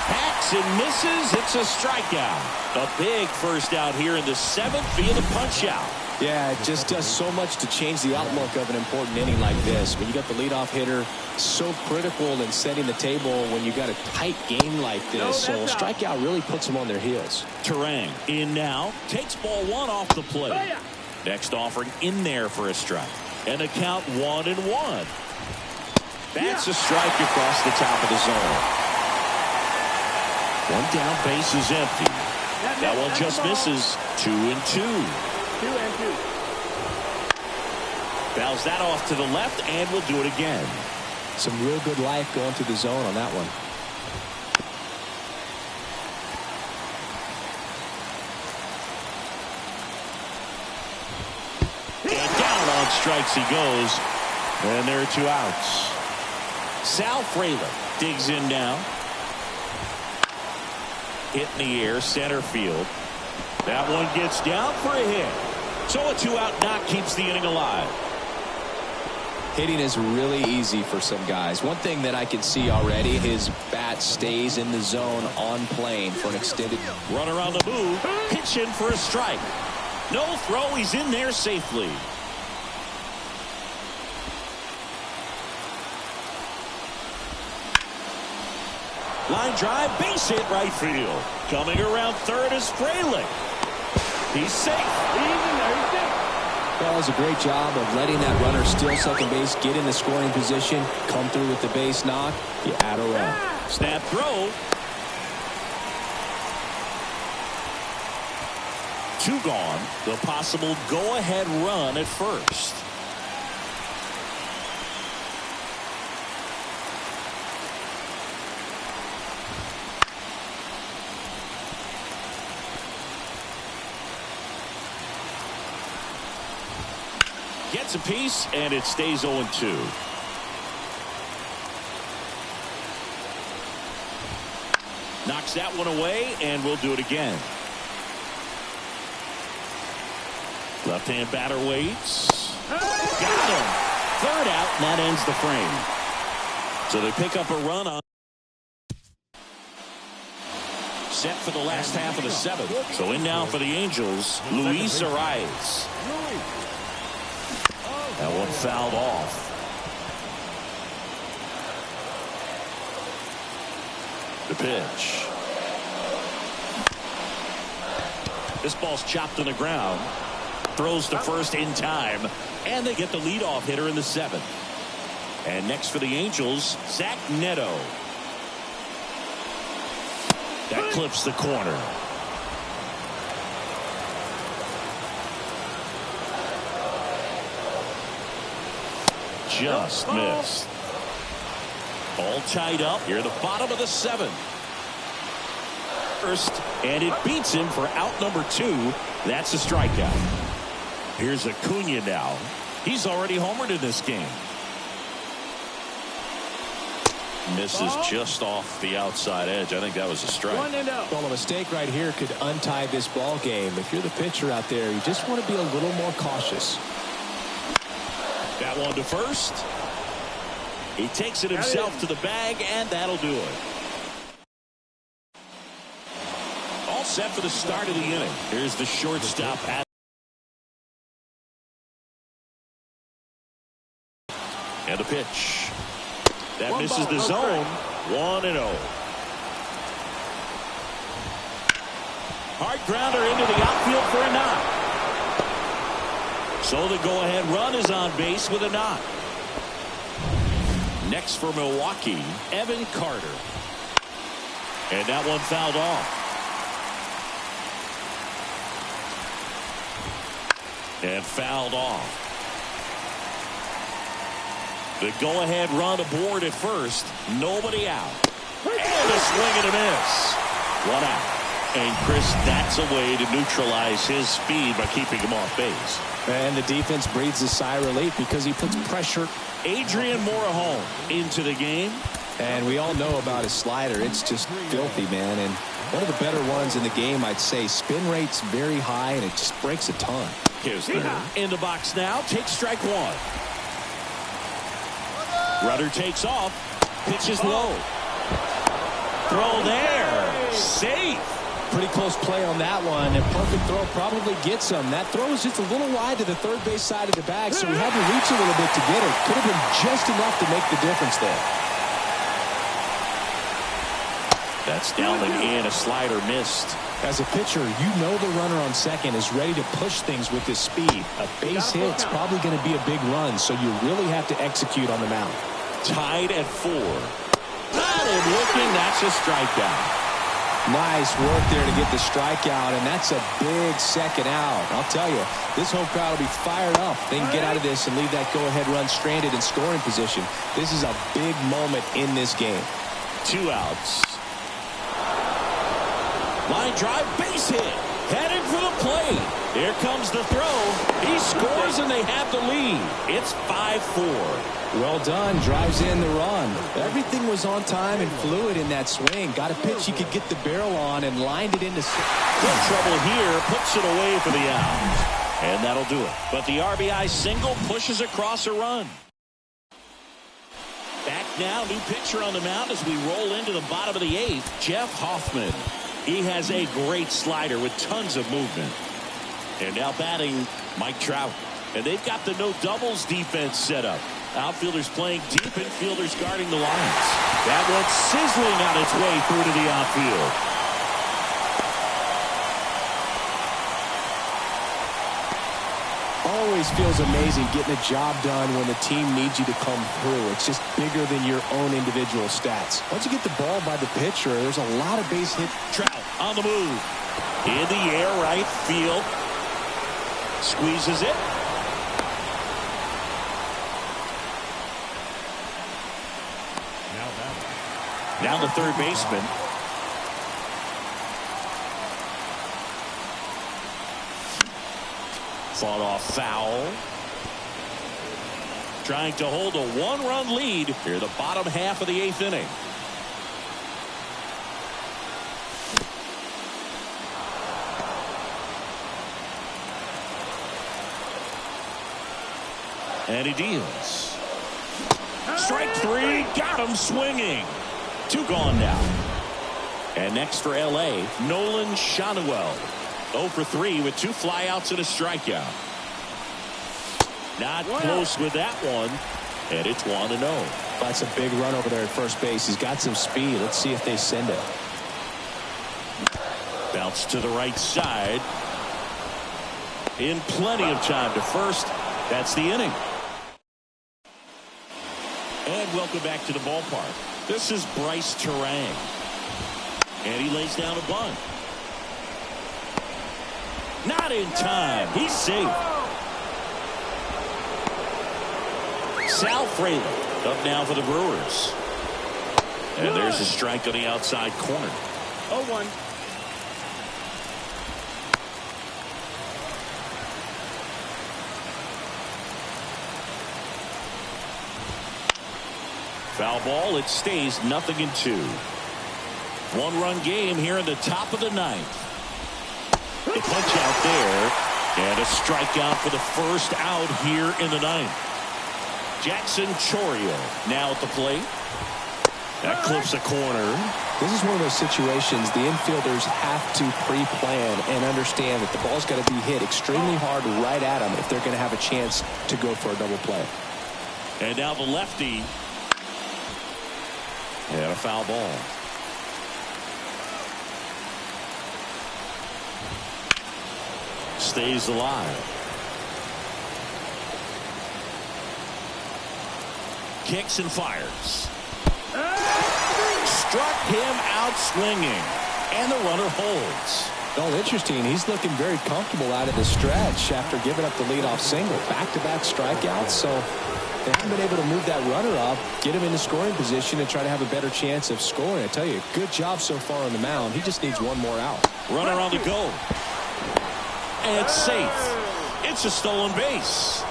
Hacks and misses. It's a strikeout. A big first out here in the 7th via the punch out. Yeah, it just does so much to change the outlook of an important inning like this. When you got the leadoff hitter, so critical in setting the table when you got a tight game like this. So a strikeout really puts them on their heels. Turang in now. Takes ball 1 off the plate. Next offering in there for a strike. And a count 1-1. That's a strike across the top of the zone. 1 down, base is empty. That one just misses. 2-2. 2-2. Fouls that off to the left, and we'll do it again. Some real good life going to the zone on that one. strikes he goes. And there are 2 outs. Sal Frelick digs in now. Hit in the air, center field. That one gets down for a hit. So a 2-out knock keeps the inning alive. Hitting is really easy for some guys. One thing that I can see already, his bat stays in the zone on plane for an extended. Runner on the move, pitching for a strike. No throw, he's in there safely. Line drive, base hit right field. Coming around third is Frelick. He's safe. He's in there. He's safe. Well, does a great job of letting that runner steal second base, get in the scoring position, come through with the base knock. You add a run. Snap throw. 2 gone. The possible go-ahead run at first. Gets a piece, and it stays 0-2. Knocks that one away, and we'll do it again. Left-hand batter waits. Got him. 3rd out, and that ends the frame. So they pick up a run on. Set for the last half of the 7th. So in now for the Angels, Luis Arias. That one fouled off. The pitch. This ball's chopped on the ground. Throws to first in time. And they get the leadoff hitter in the 7th. And next for the Angels, Zach Neto. That clips the corner. Just missed. All tied up here at the bottom of the 7th. First, and it beats him for out number 2. That's a strikeout. Here's Acuna now. He's already homered in this game. Misses just off the outside edge. I think that was a strike. 1-0. Well, a mistake right here could untie this ball game. If you're the pitcher out there, you just want to be a little more cautious. That one to first. He takes it himself to the bag, and that'll do it. All set for the start of the inning. Here's the shortstop. And the pitch. That misses the zone. 1-0. Hard grounder into the outfield for a knock. So the go-ahead run is on base with a knock. Next for Milwaukee, Evan Carter. And that one fouled off. And fouled off. The go-ahead run aboard at first. Nobody out. And a swing and a miss. 1 out. And Chris, that's a way to neutralize his speed by keeping him off base. And the defense breathes a sigh of relief because he puts pressure. Adrian Morejon into the game. And we all know about his slider. It's just filthy, man. And one of the better ones in the game, I'd say. Spin rate's very high, and it just breaks a ton. Kisner in the box now. Takes strike 1. Rudder takes off. Pitches low. Throw there. Safe. Pretty close play on that one. A perfect throw probably gets him. That throw is just a little wide to the third base side of the bag, so he had to reach a little bit to get it. Could have been just enough to make the difference there. That's down and in. A slider missed. As a pitcher, you know the runner on second is ready to push things with his speed. A base hit's probably going to be a big run, so you really have to execute on the mound. Tied at 4. Got him looking. That's a strikeout. Nice work there to get the strikeout, and that's a big second out. I'll tell you, this home crowd will be fired up. They can get out of this and leave that go-ahead run stranded in scoring position. This is a big moment in this game. 2 outs. Line drive, base hit. Headed for the plate. Here comes the throw. He scores and they have the lead. It's 5-4. Well done. Drives in the run. Everything was on time and fluid in that swing. Got a pitch he could get the barrel on and lined it into. Good trouble here. Puts it away for the out. And that'll do it. But the RBI single pushes across a run. Back now, new pitcher on the mound as we roll into the bottom of the 8th, Jeff Hoffman. He has a great slider with tons of movement. And now batting Mike Trout. And they've got the no doubles defense set up. Outfielders playing deep, infielders guarding the lines. That one's sizzling on its way through to the outfield. Always feels amazing getting a job done when the team needs you to come through. It's just bigger than your own individual stats. Once you get the ball by the pitcher, there's a lot of base hit. Trout on the move. In the air, right field. Squeezes it. Now the third baseman. Fought off foul. Trying to hold a one-run lead here the bottom half of the 8th inning. And he deals. Strike 3. Got him swinging. 2 gone now. And next for L.A., Nolan Schanuel. 0 for 3 with 2 flyouts and a strikeout. Not close with that one. And it's 1-0. That's a big run over there at first base. He's got some speed. Let's see if they send it. Bounce to the right side. In plenty of time to first. That's the inning. And welcome back to the ballpark. This is Bryce Terang. And he lays down a bunt. Not in time. He's safe. Sal Frelick up now for the Brewers. And there's a strike on the outside corner. 0-1. Foul ball. It stays 0-2. 1-run game here in the top of the 9th. A punch out there. And a strikeout for the first out here in the 9th. Jackson Chourio now at the plate. That clips a corner. This is one of those situations the infielders have to pre-plan and understand that the ball's got to be hit extremely hard right at them if they're going to have a chance to go for a double play. And now the lefty. And a foul ball. Stays alive. Kicks and fires. Struck him out swinging. And the runner holds. Well, interesting. He's looking very comfortable out of the stretch after giving up the leadoff single. Back-to-back strikeouts, so they haven't been able to move that runner up, get him in the scoring position, and try to have a better chance of scoring. I tell you, good job so far on the mound. He just needs one more out. Runner on the go. And it's safe. It's a stolen base.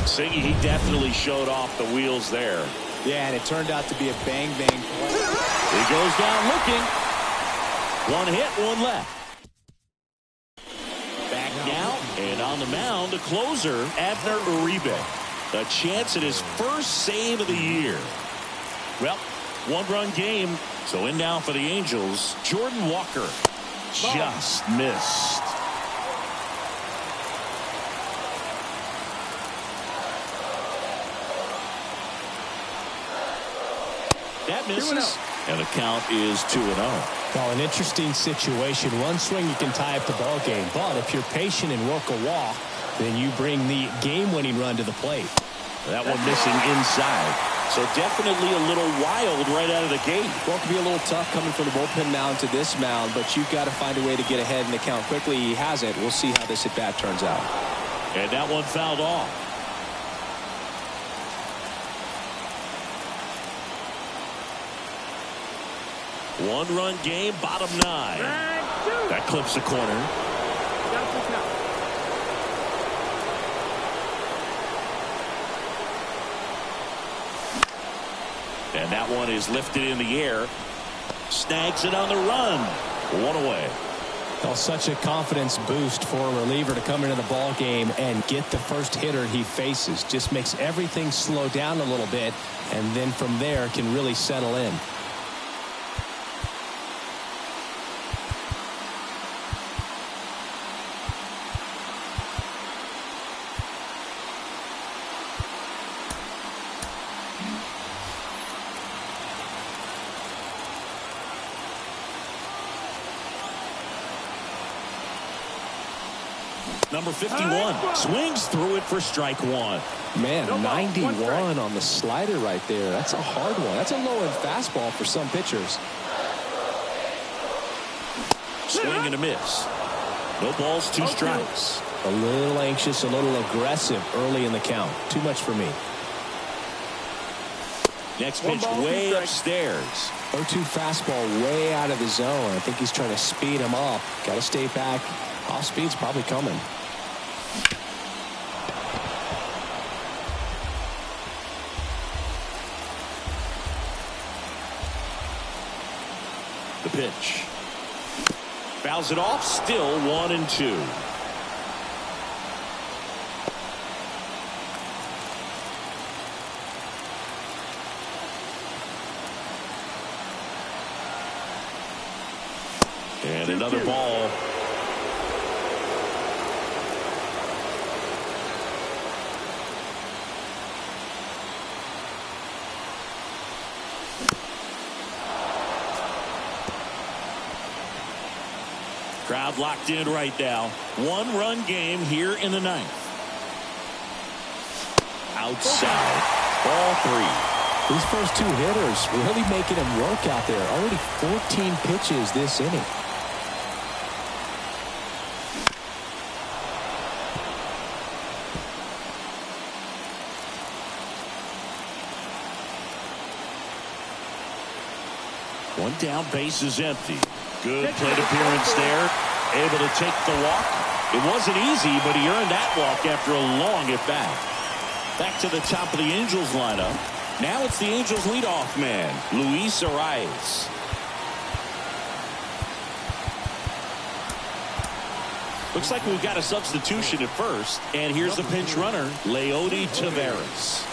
Siggy, he definitely showed off the wheels there. Yeah, and it turned out to be a bang-bang play. He goes down looking. 1 hit, 1 left. Back now, and on the mound, the closer, Abner Uribe. A chance at his first save of the year. Well, 1-run game, so in now for the Angels, Jordan Walker. Just missed. That misses, and the count is 2-0. Well, an interesting situation. One swing you can tie up the ball game, but if you're patient and work a walk, then you bring the game-winning run to the plate. That one missing inside. So definitely a little wild right out of the gate. Well, it can be a little tough coming from the bullpen mound to this mound, but you've got to find a way to get ahead in the count quickly. He hasn't. We'll see how this at-bat turns out. And that one fouled off. One-run game, bottom 9. That clips the corner. That's the count. And that one is lifted in the air. Snags it on the run. One away. Well, such a confidence boost for a reliever to come into the ball game and get the first hitter he faces. Just makes everything slow down a little bit, and then from there can really settle in. Number 51 swings through it for strike one. Man, 91 on the slider right there. That's a hard one. That's a low-end fastball for some pitchers. Swing and a miss. No balls, two strikes. A little anxious, a little aggressive early in the count. Too much for me. Next pitch way upstairs. 0-2 fastball way out of the zone. I think he's trying to speed him up. Got to stay back. Off speed's probably coming. The pitch. Fouls it off. Still 1-2. And another ball. Crowd locked in right now. One-run game here in the ninth. Outside. Ball three. These first two hitters really making him work out there. Already 14 pitches this inning. One down, base is empty. Good plate appearance there. Able to take the walk. It wasn't easy, but he earned that walk after a long at-bat. Back to the top of the Angels lineup. Now it's the Angels leadoff man, Luis Arias. Looks like we've got a substitution at first. And here's the pinch runner, Leody Taveras.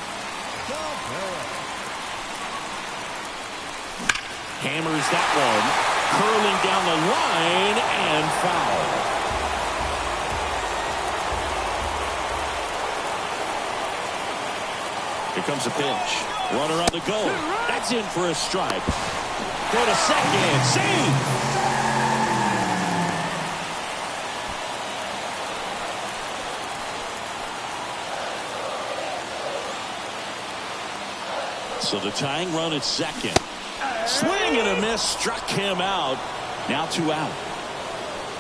Hammers that one, curling down the line and foul. Here comes a pitch. Runner on the go. That's in for a strike. Go to second. Save. So the tying run at second. Swing and a miss, struck him out. Now 2 out.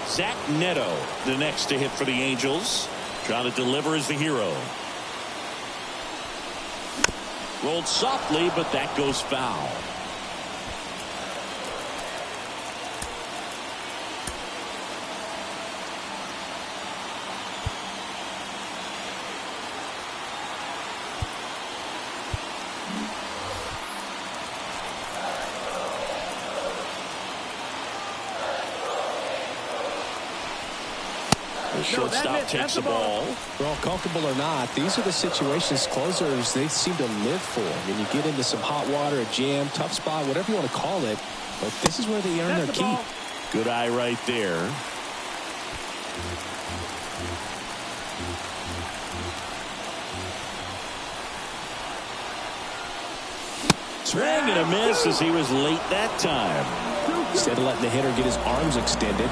Zach Neto, the next to hit for the Angels. Trying to deliver as the hero. Rolled softly, but that goes foul. The shortstop takes the ball. Well, comfortable or not, these are the situations closers they seem to live for. I mean, you get into some hot water, a jam, tough spot, whatever you want to call it, but this is where they earn their keep. Good eye right there. Swing and a miss as he was late that time. Instead of letting the hitter get his arms extended,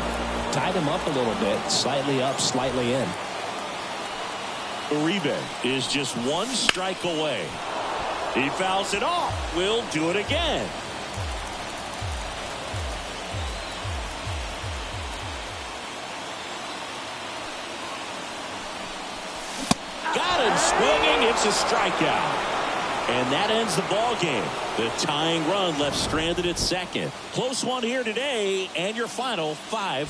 tied him up a little bit, slightly up, slightly in. Uribe is just one strike away. He fouls it off. Will do it again. Got him swinging. It's a strikeout. And that ends the ball game. The tying run left stranded at second. Close one here today, and your final 5-4.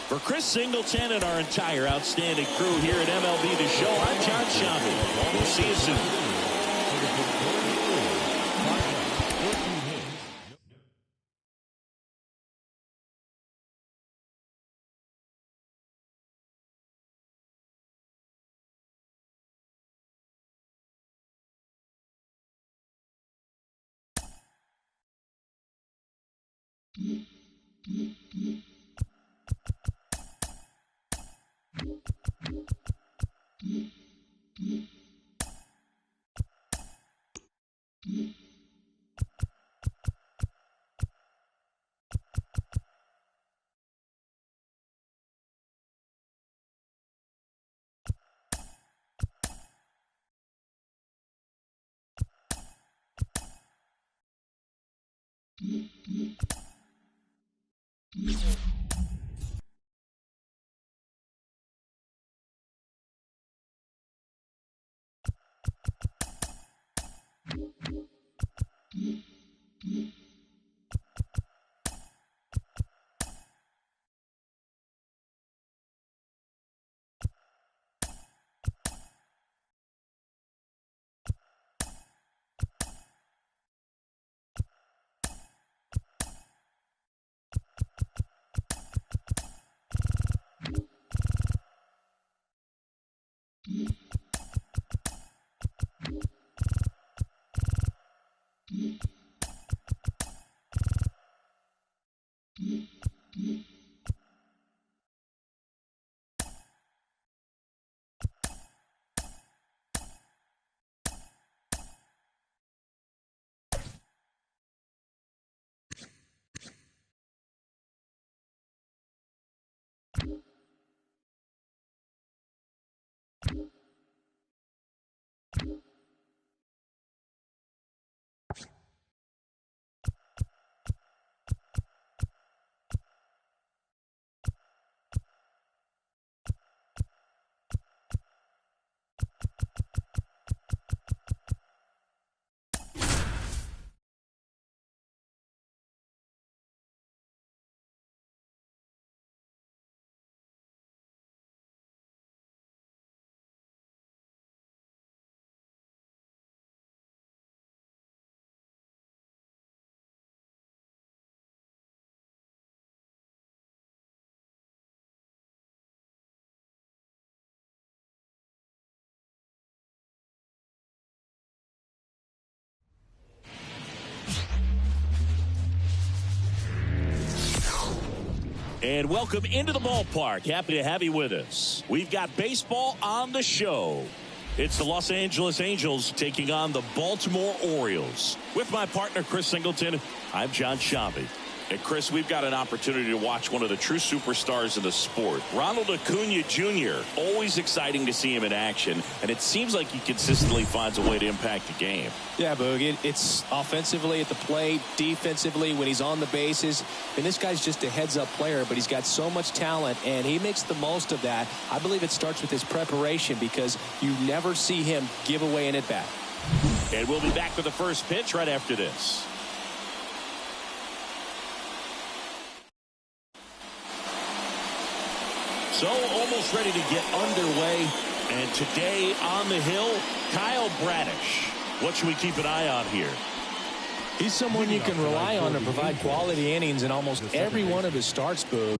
For Chris Singleton and our entire outstanding crew here at MLB The Show, I'm John Shambi. We'll see you soon. And welcome into the ballpark. Happy to have you with us. We've got baseball on the show. It's the Los Angeles Angels taking on the Baltimore Orioles. With my partner, Chris Singleton, I'm John Shambi. And Chris, we've got an opportunity to watch one of the true superstars in the sport. Ronald Acuna Jr., always exciting to see him in action. And it seems like he consistently finds a way to impact the game. Yeah, Boog, it's offensively at the plate, defensively when he's on the bases. And this guy's just a heads-up player, but he's got so much talent, and he makes the most of that. I believe it starts with his preparation because you never see him give away an at-bat. And we'll be back with the first pitch right after this. So almost ready to get underway. And today on the hill, Kyle Bradish. What should we keep an eye on here? He's someone you can rely on to provide quality innings in almost every one of his starts, Boog.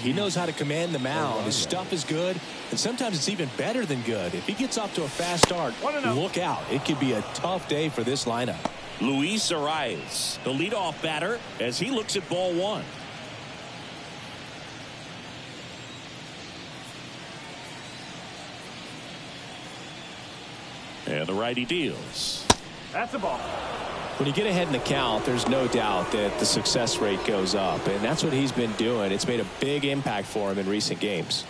He knows how to command the mound. His stuff is good, and sometimes it's even better than good. If he gets off to a fast start, look out. It could be a tough day for this lineup. Luis Arias, the leadoff batter, as he looks at ball one. And the righty deals. That's a ball. When you get ahead in the count, there's no doubt that the success rate goes up, and that's what he's been doing. It's made a big impact for him in recent games.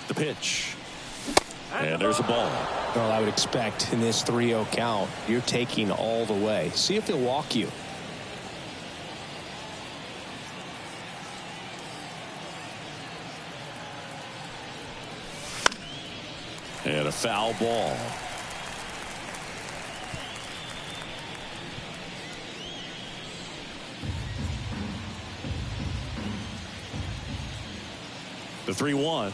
The pitch. And there's a ball. Well, I would expect in this 3-0 count, you're taking all the way. See if they'll walk you. And a foul ball. The 3-1.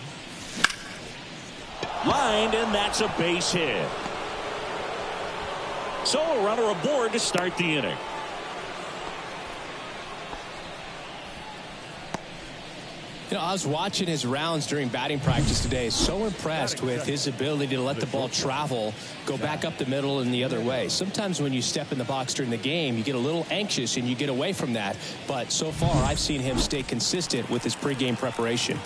Lined, and that's a base hit. So a runner aboard to start the inning. You know, I was watching his rounds during batting practice today. So impressed with his ability to let the ball travel, go back up the middle and the other way. Sometimes when you step in the box during the game, you get a little anxious and you get away from that. But so far, I've seen him stay consistent with his pregame preparation.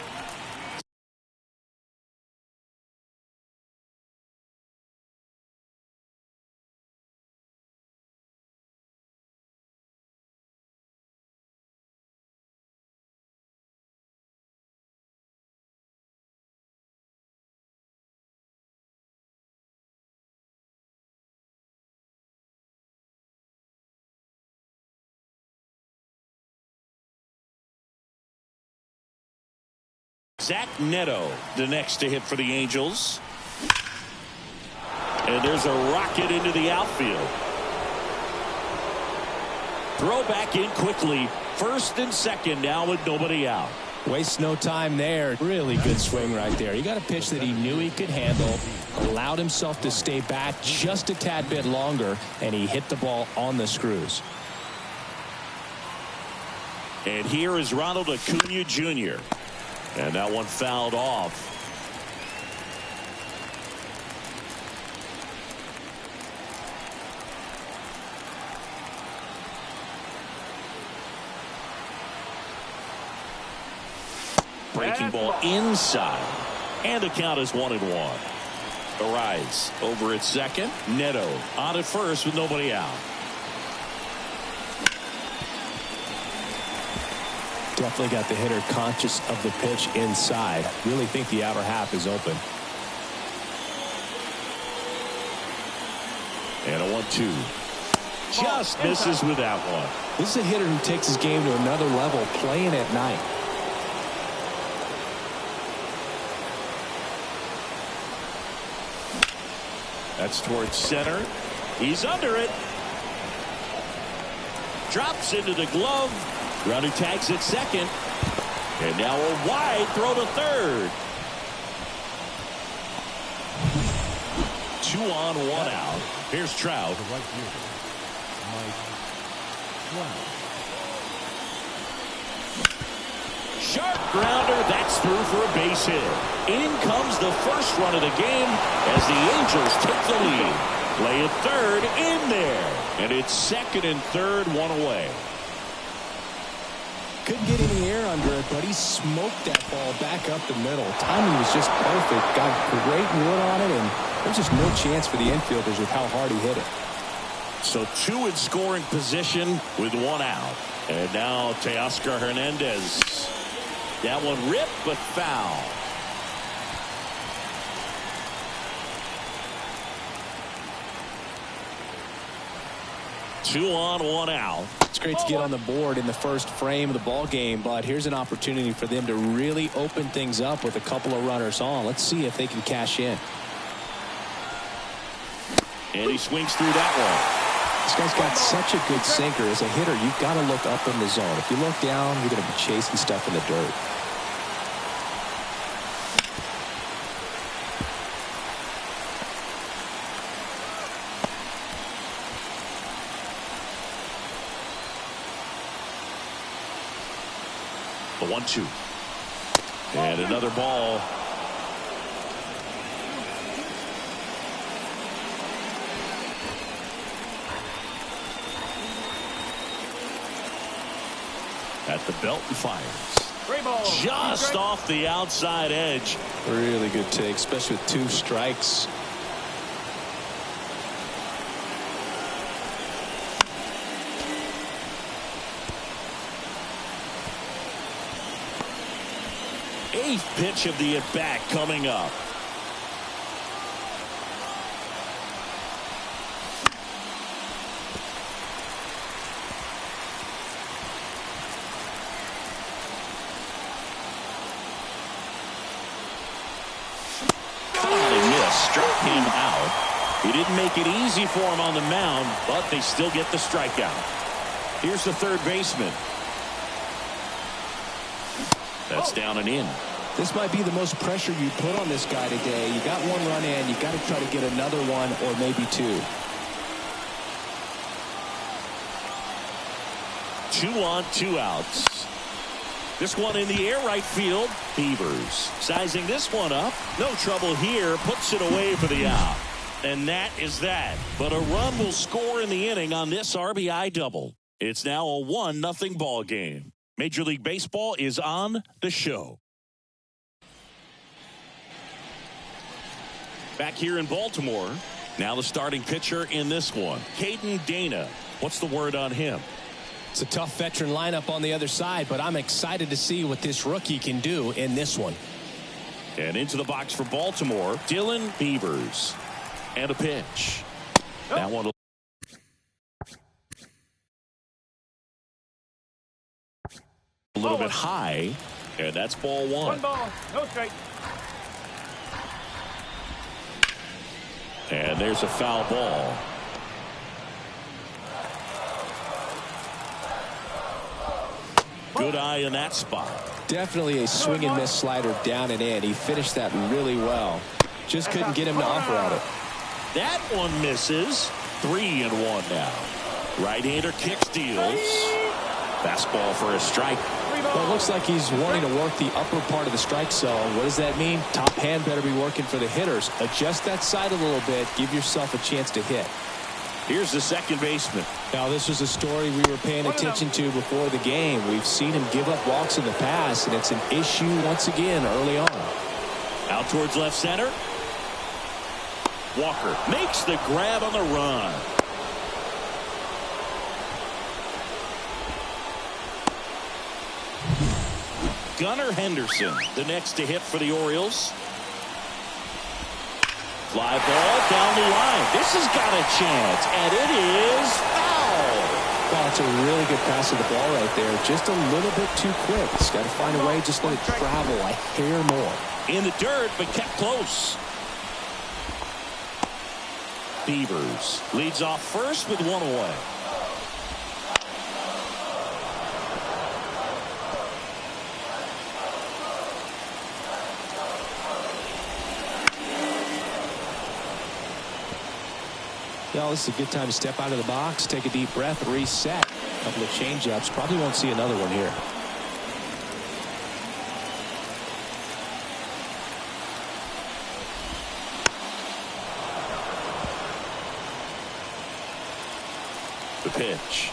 Zach Neto, the next to hit for the Angels. And there's a rocket into the outfield. Throw back in quickly. First and second now with nobody out. Wastes no time there. Really good swing right there. He got a pitch that he knew he could handle, allowed himself to stay back just a tad bit longer, and he hit the ball on the screws. And here is Ronald Acuna Jr. And that one fouled off. Breaking ball inside. And the count is 1-1. Arise over at second. Neto on at first with nobody out. Definitely got the hitter conscious of the pitch inside. Really think the outer half is open. And a 1-2. Just misses with that one. This is a hitter who takes his game to another level, playing at night. That's towards center. He's under it. Drops into the glove. Runner tags at second. And now a wide throw to third. 2 on, 1 out. Here's Trout. Sharp grounder. That's through for a base hit. In comes the first run of the game as the Angels take the lead. Play at third in there. And it's second and third, 1 away. Couldn't get any air under it, but he smoked that ball back up the middle. Timing was just perfect. Got great wood on it, and there's just no chance for the infielders with how hard he hit it. So 2 in scoring position with 1 out. And now Teoscar Hernandez. That one ripped but foul. Two on, 1 out. It's great to get on the board in the first frame of the ball game, but here's an opportunity for them to really open things up with a couple of runners on. Let's see if they can cash in. And he swings through that one. This guy's got such a good sinker. As a hitter, you've got to look up in the zone. If you look down, you're going to be chasing stuff in the dirt. The 1-2. And another ball. At the belt and fires. Just off the outside edge. Really good take, especially with 2 strikes. Eighth pitch of the at-bat coming up. Struck him out. He didn't make it easy for him on the mound, but they still get the strikeout. Here's the third baseman. That's down and in. This might be the most pressure you put on this guy today. You got 1 run in. You got to try to get another one or maybe 2. 2 on, 2 outs. This one in the air, right field. Beavers sizing this one up. No trouble here. Puts it away for the out. And that is that. But a run will score in the inning on this RBI double. It's now a 1-0 ball game. Major League Baseball is on the show. Back here in Baltimore. Now the starting pitcher in this one. Caden Dana. What's the word on him? It's a tough veteran lineup on the other side, but I'm excited to see what this rookie can do in this one. And into the box for Baltimore, Dylan Beavers. And a pitch. That one a little bit high, and that's ball 1. 1 ball, no strike. And there's a foul ball. Good eye in that spot. Definitely a swing and miss slider down and in. He finished that really well. Just couldn't get him to offer at it. That one misses. 3-1 now. Right-hander kick steals. Fastball for a strike. Well, it looks like he's wanting to work the upper part of the strike zone. What does that mean? Top hand better be working for the hitters. Adjust that side a little bit. Give yourself a chance to hit. Here's the second baseman. Now, this was a story we were paying attention to before the game. We've seen him give up walks in the past, and it's an issue once again early on. Out towards left center. Walker makes the grab on the run. Gunnar Henderson, the next to hit for the Orioles. Fly ball down the line. This has got a chance, and it is foul. Well, it's a really good pass of the ball right there. Just a little bit too quick. He's got to find a way, just let it travel a hair more. In the dirt, but kept close. Beavers leads off first with 1 away. Well, this is a good time to step out of the box, take a deep breath, reset. A couple of change-ups. Probably won't see another one here. The pitch.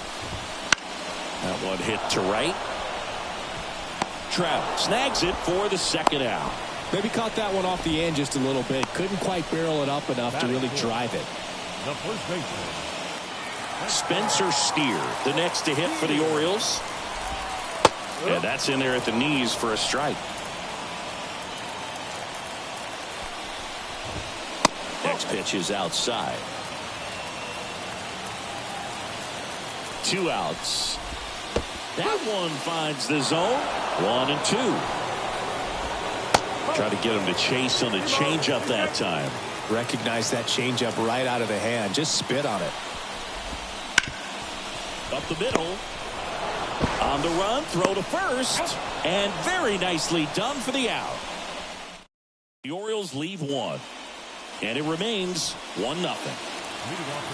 That one hit to right. Trout snags it for the second out. Maybe caught that one off the end just a little bit. Couldn't quite barrel it up enough to really drive it. The first baseman. Spencer Steer, the next to hit for the Orioles. And that's in there at the knees for a strike. Next pitch is outside. 2 outs. That one finds the zone. 1-2. Try to get him to chase on the changeup that time. Recognize that changeup right out of the hand. Just spit on it. Up the middle. On the run, throw to first. And very nicely done for the out. The Orioles leave 1. And it remains 1-0.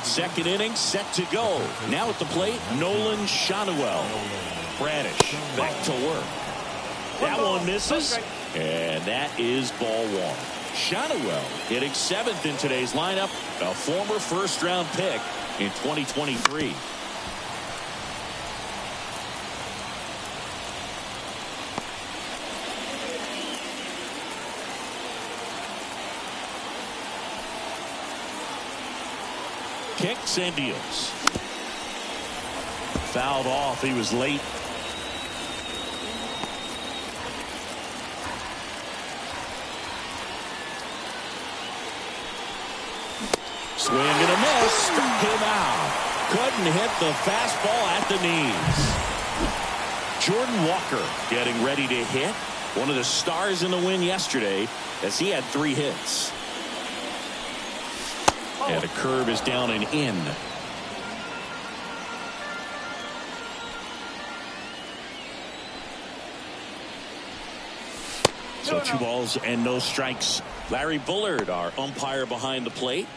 Second inning set to go. Now at the plate, Nolan Schanuel. Bradish back to work. That one misses, and that is ball one. Shotwell hitting 7th in today's lineup, a former first-round pick in 2023. Kicks and deals. Fouled off. He was late. Swing and a miss. Struck him out. Couldn't hit the fastball at the knees. Jordan Walker getting ready to hit. One of the stars in the win yesterday as he had 3 hits. And a curve is down and in. So 2 balls and no strikes. Larry Bullard, our umpire behind the plate.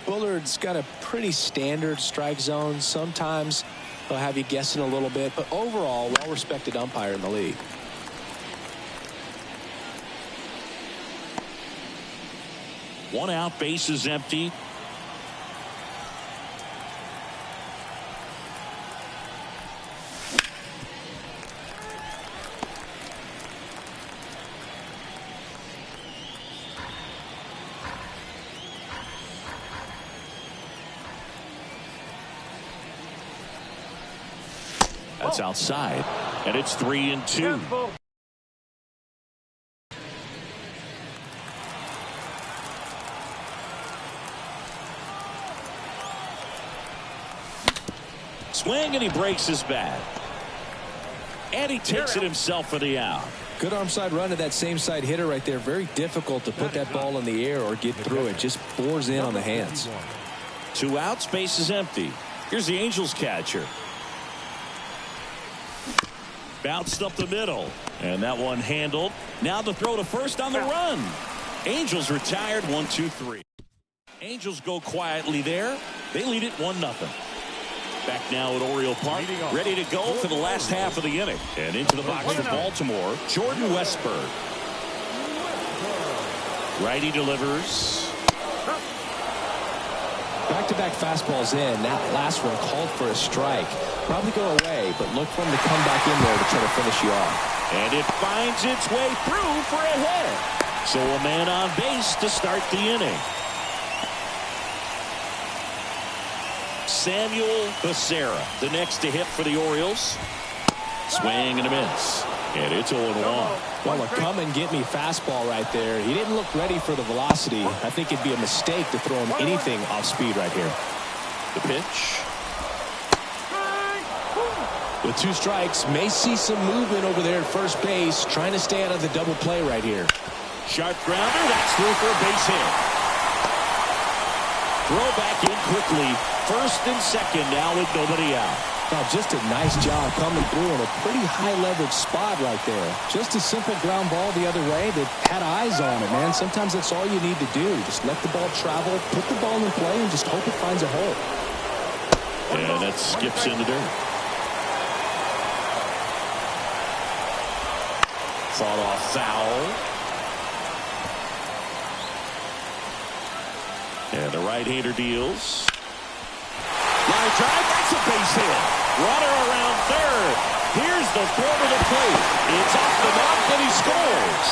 Bullard's got a pretty standard strike zone. Sometimes he'll have you guessing a little bit, but overall, well-respected umpire in the league. One out, base is empty. That's outside, and it's 3-2. Swing, and he breaks his bat. And he takes it himself for the out. Good arm side run to that same side hitter right there. Very difficult to put that ball in the air or get through it. Just bores in on the hands. 2 outs, base is empty. Here's the Angels catcher. Bounced up the middle, and that one handled. Now the throw to first on the run. Angels retired 1-2-3. Angels go quietly there. They lead it 1-0. Back now at Oriole Park, ready to go for the last half of the inning. And into the box for Baltimore, Jordan Westburg. Righty delivers. Back-to-back fastballs in. That last one called for a strike. Probably go away, but look for him to come back in there to try to finish you off. And it finds its way through for a hit. So a man on base to start the inning. Samuel Becerra, the next to hit for the Orioles. Swing and a miss. And it's 0-1. Well, a come-and-get-me fastball right there. He didn't look ready for the velocity. I think it'd be a mistake to throw him anything off speed right here. The pitch. With 2 strikes, may see some movement over there at first base, trying to stay out of the double play right here. Sharp grounder, that's through for a base hit. Throw back in quickly. First and second now with nobody out. Well, just a nice job coming through in a pretty high leverage spot right there. Just a simple ground ball the other way that had eyes on it, man. Sometimes that's all you need to do. Just let the ball travel, put the ball in play, and just hope it finds a hole. And that skips in the dirt. Fought off foul. And the right-hander deals. Line drive, that's a base hit. Runner around third. Here's the throw to the plate. It's off the mark and he scores.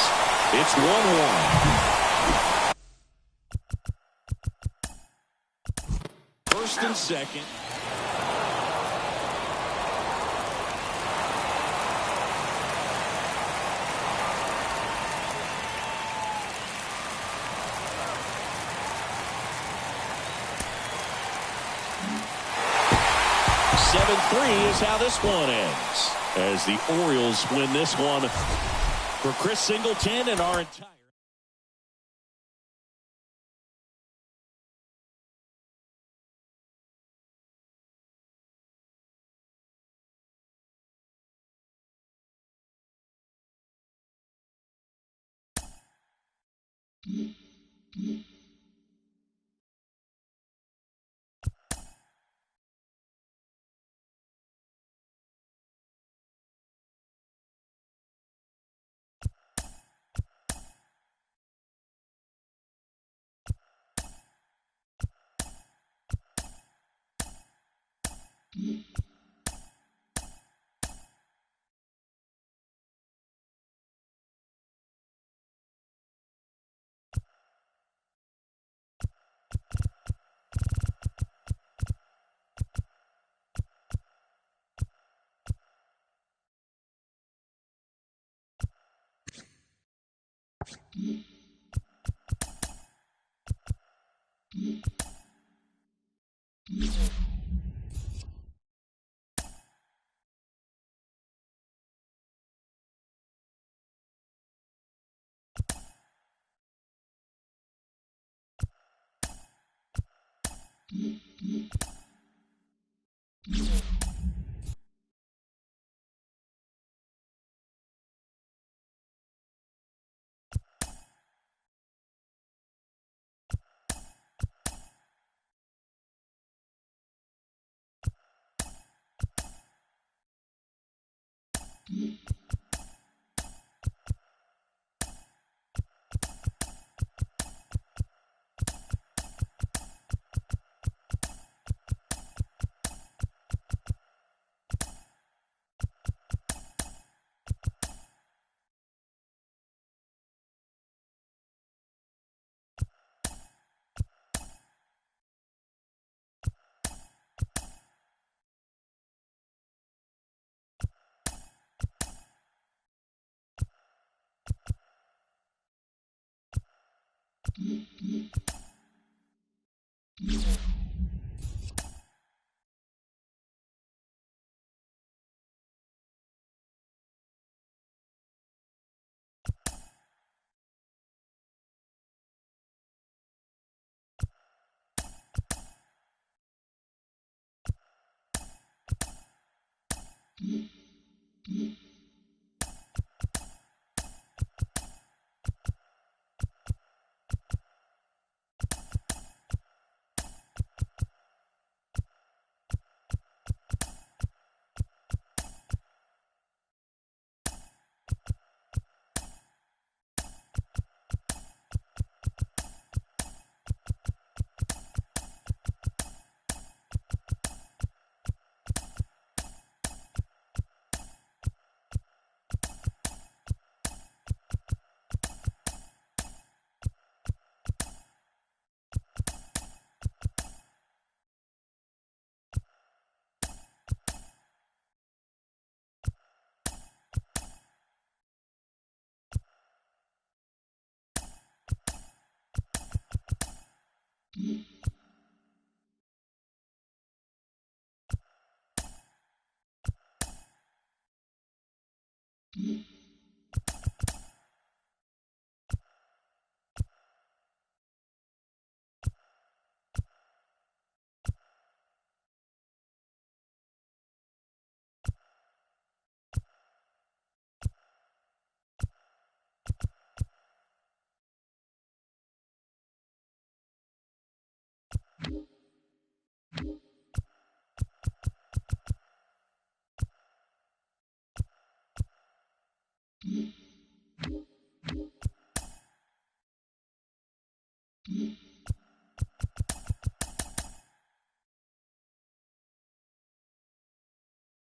It's 1-1. First and second. Is how this one ends as the Orioles win this one. For Chris Singleton and our entire you